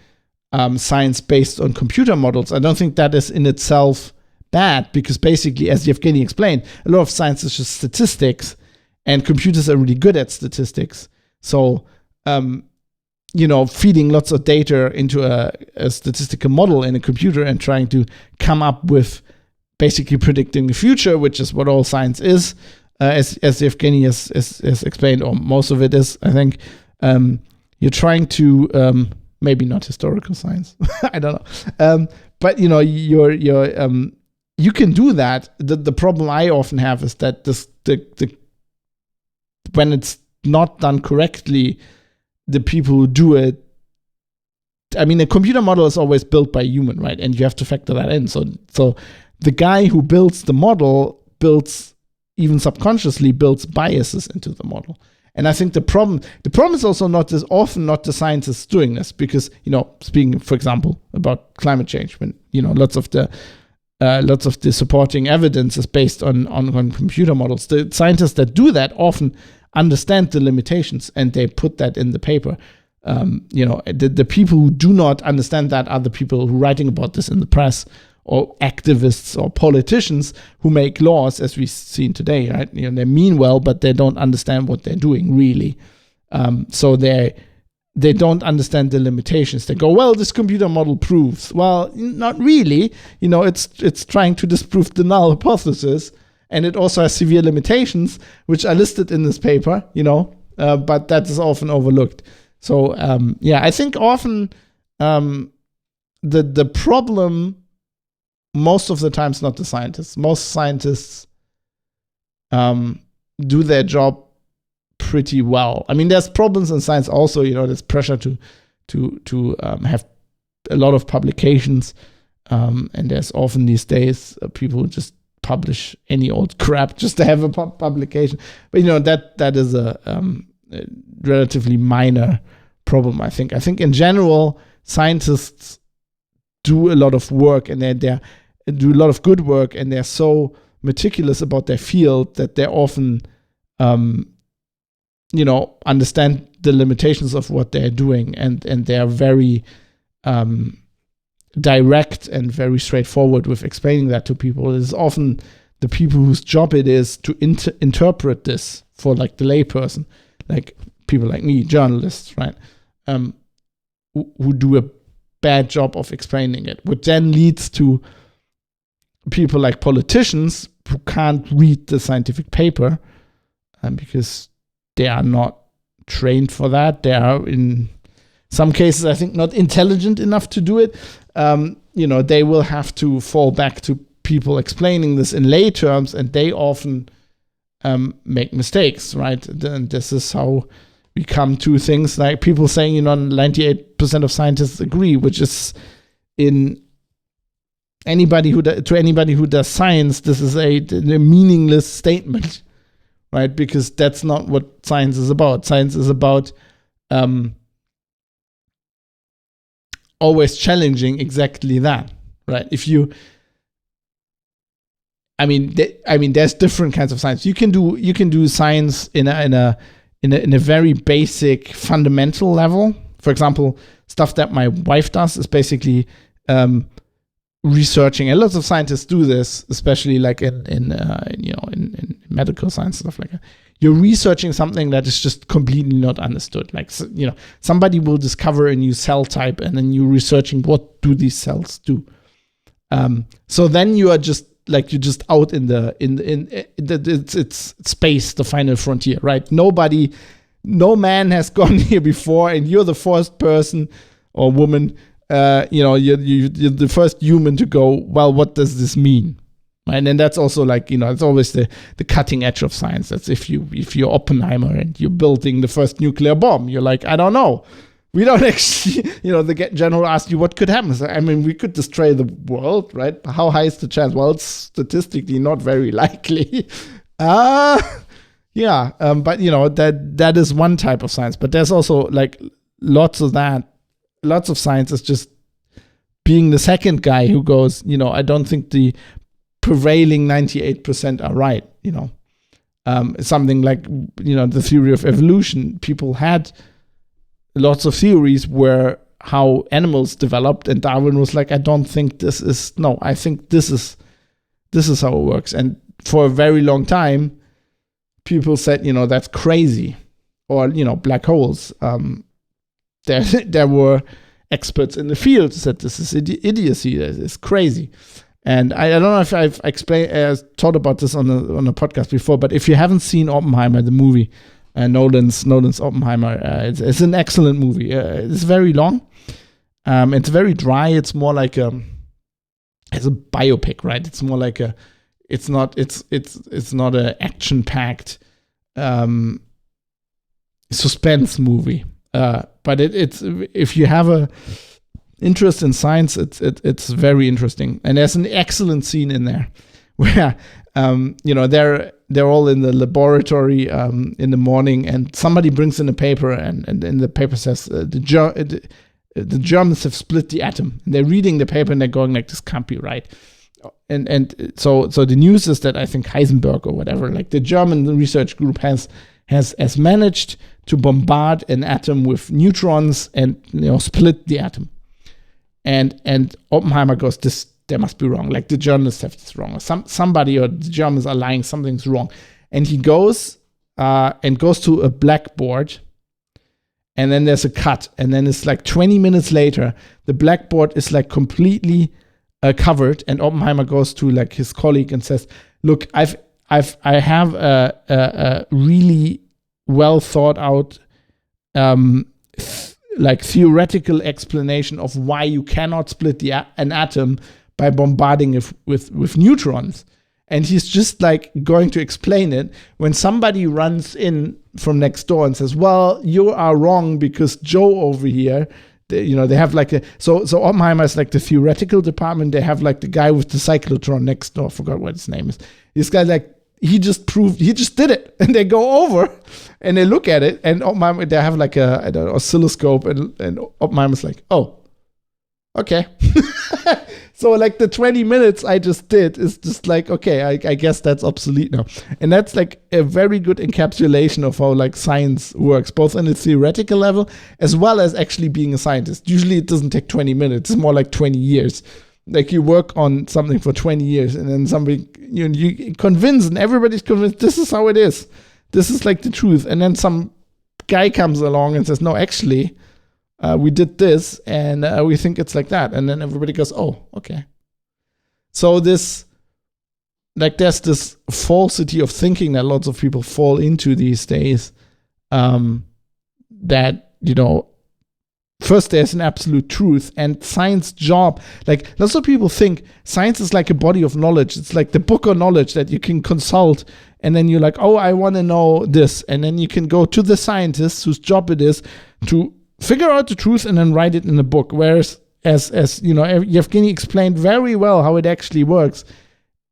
science based on computer models. I don't think that is in itself bad, because basically, as Yevgeny explained, a lot of science is just statistics, and computers are really good at statistics. So, feeding lots of data into a statistical model in a computer and trying to come up with basically predicting the future, which is what all science is, as Evgeny has explained, or most of it is, I think. You're trying to, maybe not historical science, I don't know, but you're you can do that. The problem I often have is that when it's not done correctly, the people who do it, I mean, a computer model is always built by a human, right? And you have to factor that in. So the guy who builds the model even subconsciously builds biases into the model. And I think the problem is also often not the scientists doing this, because, speaking, for example, about climate change, when, lots of the supporting evidence is based on computer models. The scientists that do that often understand the limitations, and they put that in the paper. The people who do not understand that are the people who are writing about this in the press, or activists or politicians who make laws, as we've seen today, right? They mean well, but they don't understand what they're doing, really. So they don't understand the limitations. They go, well, this computer model proves. Well, not really. It's trying to disprove the null hypothesis, and it also has severe limitations, which are listed in this paper, but that is often overlooked. So, I think often the problem most of the time is not the scientists. Most scientists do their job pretty well. I mean, there's problems in science also. There's pressure to have a lot of publications, and there's often these days people who just publish any old crap just to have a publication. But that is a relatively minor problem. I think in general, scientists do a lot of work, and they do a lot of good work, and they're so meticulous about their field that they often understand the limitations of what they're doing, and they're very direct and very straightforward with explaining that to people. It is often the people whose job it is to interpret this for, like, the layperson, like people like me, journalists, right, who do a bad job of explaining it, which then leads to people like politicians who can't read the scientific paper, because they are not trained for that. They are, in some cases, I think, not intelligent enough to do it. They will have to fall back to people explaining this in lay terms, and they often make mistakes, right? And this is how we come to things like people saying, 98% of scientists agree, which is, in anybody who does science, this is a meaningless statement, right? Because that's not what science is about. Science is about always challenging exactly that, right? There's different kinds of science. You can do science in a very basic fundamental level. For example, stuff that my wife does is basically researching, and lots of scientists do this, especially like in medical science, stuff like that. You're researching something that is just completely not understood. Like, somebody will discover a new cell type, and then you're researching, what do these cells do? So then you are just like, you're just out in it's space, the final frontier, right? No man has gone here before, and you're the first person or woman. You're the first human to go, well, what does this mean? Right? And that's also like, it's always the cutting edge of science. That's if you're Oppenheimer and you're building the first nuclear bomb, you're like, I don't know. We don't actually, the general asked you what could happen. So, we could destroy the world, right? How high is the chance? Well, it's statistically not very likely. But that is one type of science. But there's also like lots of that. Lots of science is just being the second guy who goes, I don't think the prevailing 98% are right. Something like, the theory of evolution. People had lots of theories where how animals developed, and Darwin was like, I don't think I think this is how it works. And for a very long time, people said, that's crazy. Or, black holes. There were experts in the field who said this is idiocy, this is crazy. And I don't know if I've thought about this on a podcast before, but if you haven't seen Oppenheimer, the movie, Nolan's Oppenheimer, it's an excellent movie. It's very long. It's very dry. It's more like as a biopic, right? It's more like it's not an action-packed suspense movie. But it's if you have a interest in science, it's very interesting. And there's an excellent scene in there where they're all in the laboratory in the morning, and somebody brings in a paper, and the paper says the Germans have split the atom. And they're reading the paper and they're going like, this can't be right. And so the news is that I think Heisenberg or whatever, like the German research group has managed to bombard an atom with neutrons and split the atom. And Oppenheimer goes, there must be wrong. Like the journalists have this wrong. Or somebody or the Germans are lying. Something's wrong. And he goes to a blackboard. And then there's a cut. And then it's like 20 minutes later, the blackboard is like completely covered. And Oppenheimer goes to like his colleague and says, "Look, I have a really well thought out like theoretical explanation of why you cannot split an atom by bombarding it with neutrons." And he's just like going to explain it when somebody runs in from next door and says, "Well, you are wrong because Joe over here," they have like so Oppenheimer is like the theoretical department. They have like the guy with the cyclotron next door. I forgot what his name is. This guy like, he just did it. And they go over and they look at it, and Oppenheimer, they have like a oscilloscope, and Oppenheimer's like, "Oh, okay." So like the 20 minutes I just did is just like, okay, I guess that's obsolete now. And that's like a very good encapsulation of how like science works, both on a theoretical level as well as actually being a scientist. Usually it doesn't take 20 minutes, it's more like 20 years. Like you work on something for 20 years and then somebody, you convince, and everybody's convinced this is how it is. This is like the truth. And then some guy comes along and says, "No, actually, we did this, and we think it's like that." And then everybody goes, "Oh, okay." So there's this falsity of thinking that lots of people fall into these days, that, first there's an absolute truth, and science job, like lots of people think science is like a body of knowledge. It's like the book of knowledge that you can consult, and then you're like, "Oh, I want to know this." And then you can go to the scientist whose job it is to figure out the truth and then write it in a book. Whereas, as Yevgeny explained very well how it actually works,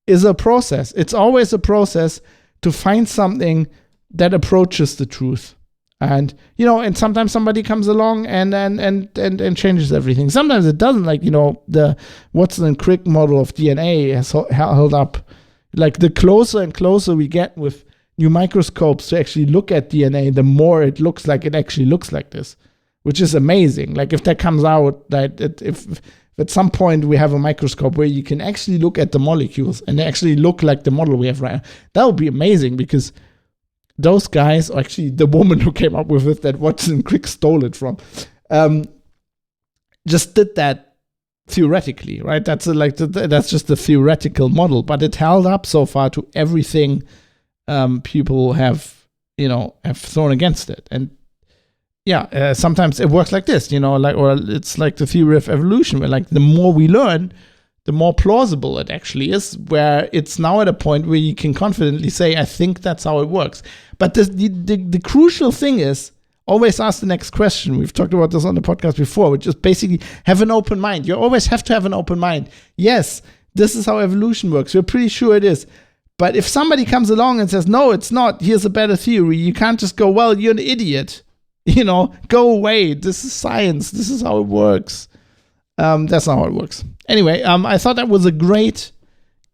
is a process. It's always a process to find something that approaches the truth. And, and sometimes somebody comes along and changes everything. Sometimes it doesn't, like, the Watson and Crick model of DNA has held up. Like the closer and closer we get with new microscopes to actually look at DNA, the more it looks like it actually looks like this, which is amazing. Like if that comes out, that if at some point we have a microscope where you can actually look at the molecules and they actually look like the model we have right now, that would be amazing, because those guys, or actually the woman who came up with it that Watson Crick stole it from, just did that theoretically, right? That's just a theoretical model, but it held up so far to everything people have thrown against it. And sometimes it works like this, or it's like the theory of evolution, where like the more we learn, the more plausible it actually is, where it's now at a point where you can confidently say, "I think that's how it works." But the crucial thing is, always ask the next question. We've talked about this on the podcast before, which is basically have an open mind. You always have to have an open mind. Yes, this is how evolution works. We're pretty sure it is. But if somebody comes along and says, "No, it's not, here's a better theory," you can't just go, "Well, you're an idiot. Go away. This is science. This is how it works." That's not how it works. Anyway, I thought that was a great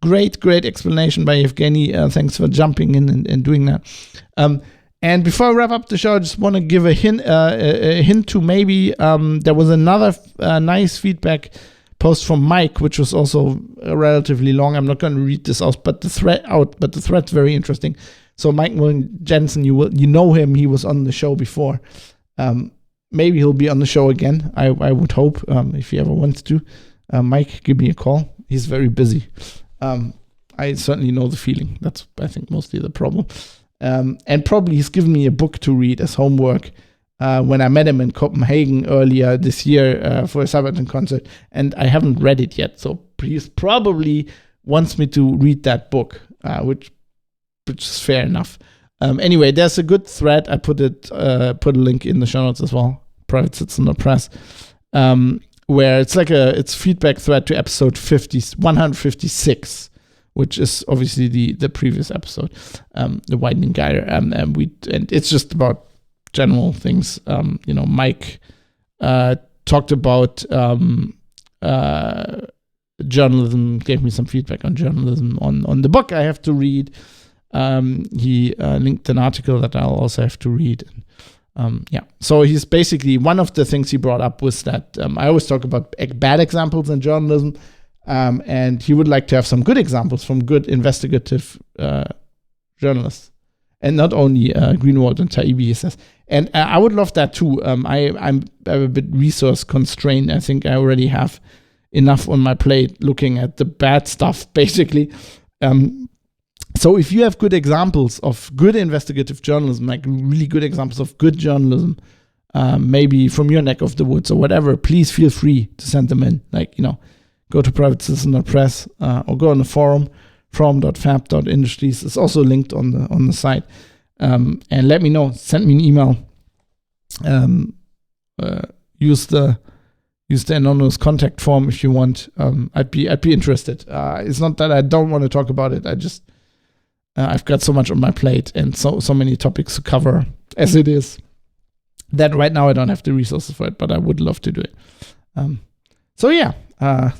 explanation by Yevgeny. Thanks for jumping in and doing that. And before I wrap up the show, I just want to give a hint to maybe there was another nice feedback post from Mike, which was also relatively long. I'm not going to read this out, but the thread's very interesting. So Mike Jensen, you know him. He was on the show before. Maybe he'll be on the show again. I would hope, if he ever wants to. Mike, give me a call. He's very busy. I certainly know the feeling. That's, I think, mostly the problem. And probably he's given me a book to read as homework when I met him in Copenhagen earlier this year for a Sabaton concert. And I haven't read it yet. So he probably wants me to read that book, which is fair enough. Anyway, there's a good thread. I put a link in the show notes as well. Private Citizen Press, where it's feedback thread to episode 156, which is obviously the previous episode, the Widening Gyre, and it's just about general things. Mike talked about journalism, gave me some feedback on journalism on the book I have to read. He linked an article that I'll also have to read. So he's basically, one of the things he brought up was that I always talk about bad examples in journalism, and he would like to have some good examples from good investigative journalists, and not only Greenwald and Taibbi, he says. And I would love that too. I'm a bit resource constrained. I think I already have enough on my plate looking at the bad stuff, basically. So if you have good examples of good investigative journalism, like really good examples of good journalism, maybe from your neck of the woods or whatever, please feel free to send them in. Go to privatecitizen.press or go on the forum.fab.industries. It's also linked on the site. And let me know. Send me an email. Use the anonymous contact form if you want. I'd be interested. It's not that I don't want to talk about it. I just I've got so much on my plate and so many topics to cover as it is that right now I don't have the resources for it, but I would love to do it. So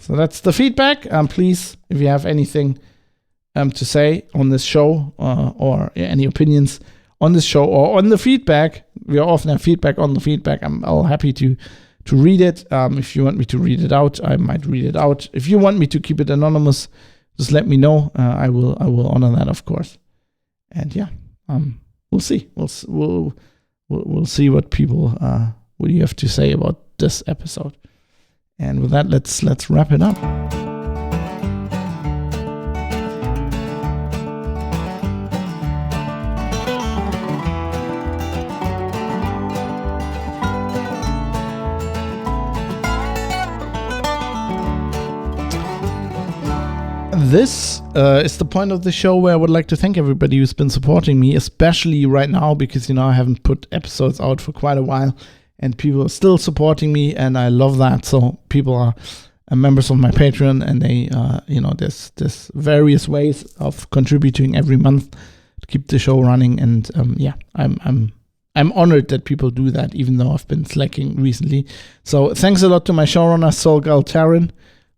that's the feedback. Please, if you have anything to say on this show or any opinions on this show or on the feedback, we often have feedback on the feedback. I'm all happy to read it. If you want me to read it out, I might read it out. If you want me to keep it anonymous, just let me know. I will honor that, of course. And we'll see. We'll see what what you have to say about this episode. And with that, let's wrap it up. This is the point of the show where I would like to thank everybody who's been supporting me, especially right now, because, I haven't put episodes out for quite a while and people are still supporting me, and I love that. So people are members of my Patreon, and they, there's various ways of contributing every month to keep the show running. And I'm honored that people do that, even though I've been slacking recently. So thanks a lot to my showrunner, Sol Galtarin,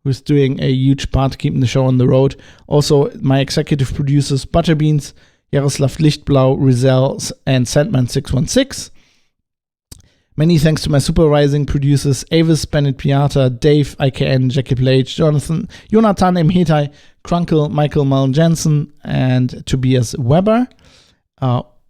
who's doing a huge part keeping the show on the road. Also, my executive producers, Butterbeans, Jaroslav Lichtblau, Rizal, and Sandman616. Many thanks to my supervising producers, Avis, Bennett Piata, Dave, IKN, Jackie Plage, Jonathan M. Hetai, Krunkle, Michael Mullen Jensen, and Tobias Weber.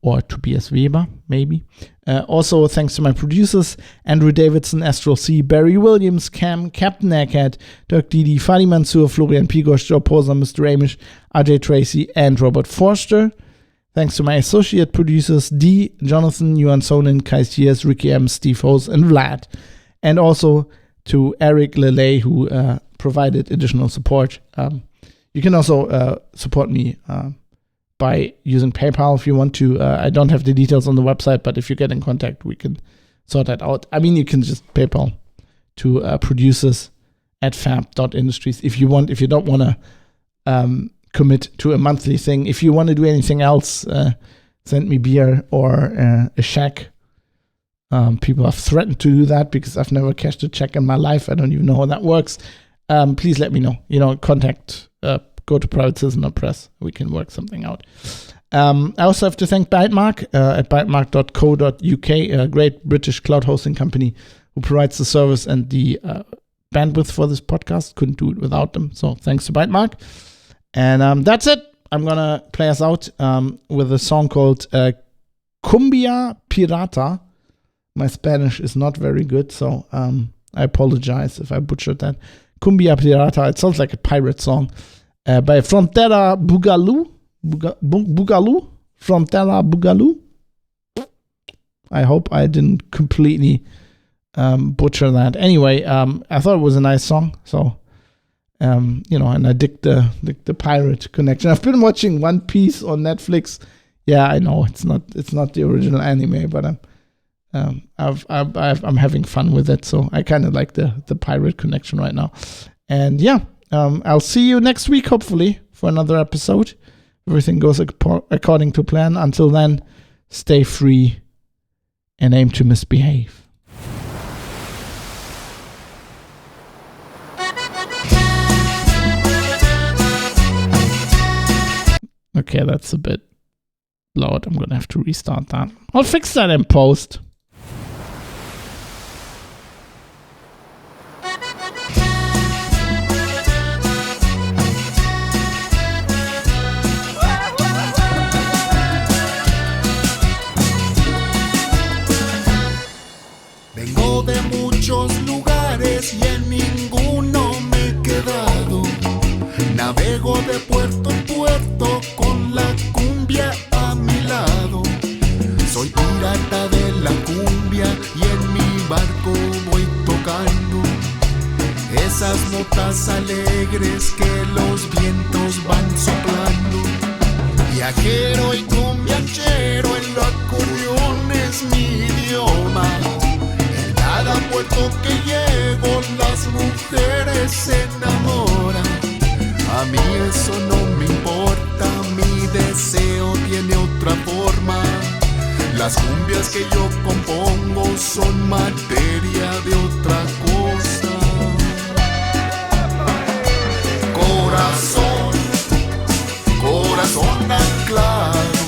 Or Tobias Weber, maybe. Also, thanks to my producers, Andrew Davidson, Astral C, Barry Williams, Cam, Captain Egghead, Dirk Didi, Fadi Mansour, Florian Pigosch, Joe Poser, Mr. Amish, RJ Tracy, and Robert Forster. Thanks to my associate producers, D, Jonathan, Yuan Sonin, Kai Sears, Ricky M, Steve Hose, and Vlad. And also to Eric Lelay, who provided additional support. You can also support me by using PayPal if you want to. I don't have the details on the website, but if you get in contact, we can sort that out. I mean, you can just PayPal to producers@fab.industries if you want. If you don't want to commit to a monthly thing. If you want to do anything else, send me beer or a check. People have threatened to do that because I've never cashed a check in my life. I don't even know how that works. Please let me know. Contact go to Private Citizen Press. We can work something out. I also have to thank Bytemark at bytemark.co.uk, a great British cloud hosting company who provides the service and the bandwidth for this podcast. Couldn't do it without them. So thanks to Bytemark. And that's it. I'm going to play us out with a song called Cumbia Pirata. My Spanish is not very good, so I apologize if I butchered that. Cumbia Pirata. It sounds like a pirate song. By Frontera Bugalú. Bugalú? Frontera Bugalú? I hope I didn't completely butcher that. Anyway, I thought it was a nice song, so and I dig the pirate connection. I've been watching One Piece on Netflix. Yeah, I know it's not the original anime, but I'm having fun with it. So I kind of like the pirate connection right now. And yeah, I'll see you next week, hopefully, for another episode. Everything goes according to plan. Until then, stay free and aim to misbehave. Okay, that's a bit loud. I'm going to have to restart that. I'll fix that in post. Vengo de muchos lugares y en ninguno me he quedado. Navego de puerto en puerto con la cumbia a mi lado. Soy pirata de la cumbia y en mi barco voy tocando esas notas alegres que los vientos van soplando. Viajero y cumbianchero, el acordeón es mi idioma. En cada puerto que llego las mujeres se enamoran. A mí eso no me importa, mi deseo tiene otra forma. Las cumbias que yo compongo son materia de otra cosa. Corazón, corazón anclado,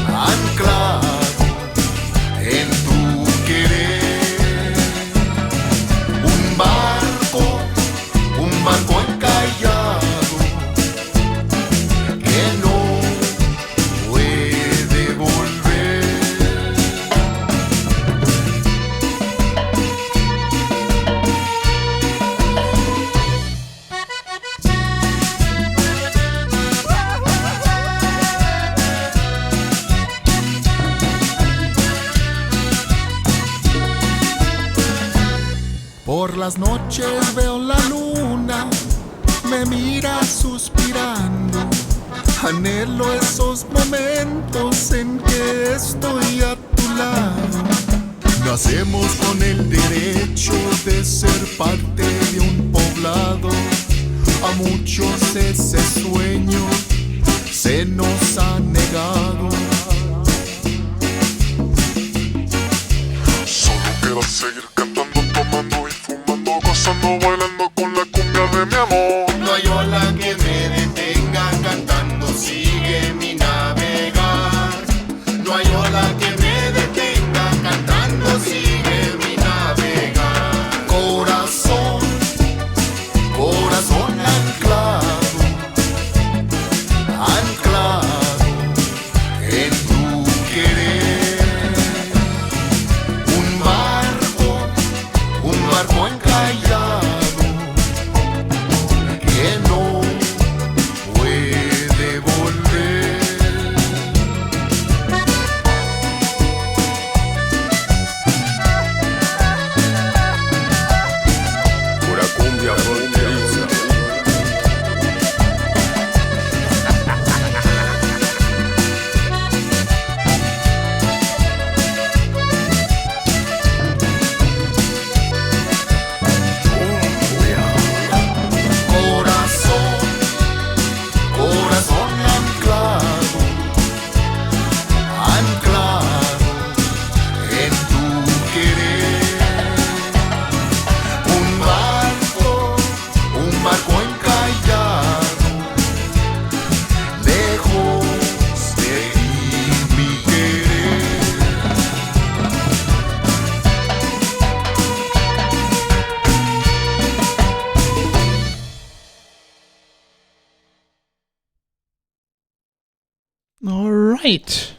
anclado en tu querer. Un barco encallado que no puede volver. Por las noches veo la luna, me mira suspirando. Anhelo esos momentos en que estoy a tu lado. Nacemos con el derecho de ser parte de un poblado. A muchos ese sueño se nos ha negado. Solo queda seguir cantando, tomando y fumando, gozando, bailando con la cumbia de mi amor. No hay ola que me detenga, cantando sigue mi navegar. No hay ola que me detenga, cantando sigue mi navegar. Corazón, corazón anclado, anclado en tu querer. Un barco encallado que no puede volver. Pura cumbia fronteriza. Corazón, corazón anclado, anclado en tu querer. Un barco encallado, lejos de ti mi querer. All right.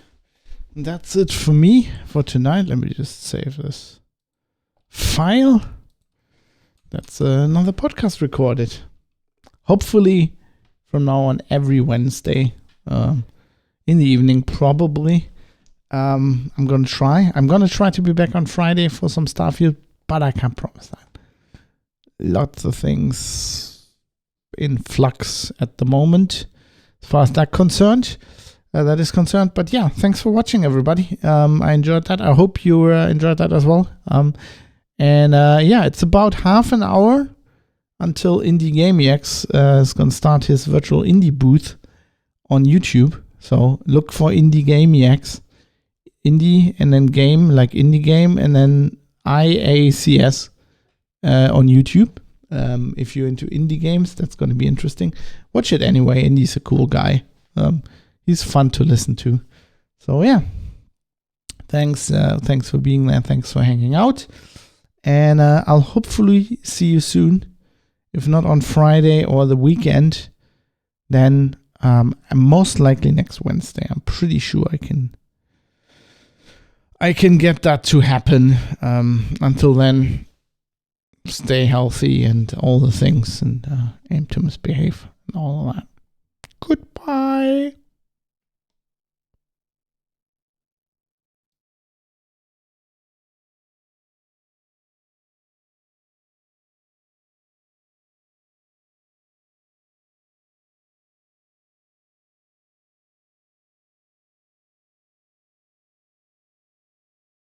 That's it for me for tonight. Let me just save this file. That's another podcast recorded. Hopefully from now on every Wednesday in the evening, probably. I'm going to try. I'm going to try to be back on Friday for some Starfield, but I can't promise that. lots of things in flux at the moment, as far as that is concerned. But yeah, thanks for watching, everybody. I enjoyed that. I hope you enjoyed that as well. It's about half an hour until Indie Gamiacs is going to start his virtual indie booth on YouTube. So look for Indie Gamiacs, indie and then game, like indie game, and then IACS on YouTube. If you're into indie games, that's going to be interesting. Watch it anyway. Indie's a cool guy. He's fun to listen to. So yeah, thanks for being there. Thanks for hanging out. And I'll hopefully see you soon. If not on Friday or the weekend, then most likely next Wednesday. I'm pretty sure I can get that to happen. Until then, stay healthy and all the things, and aim to misbehave and all of that. Goodbye.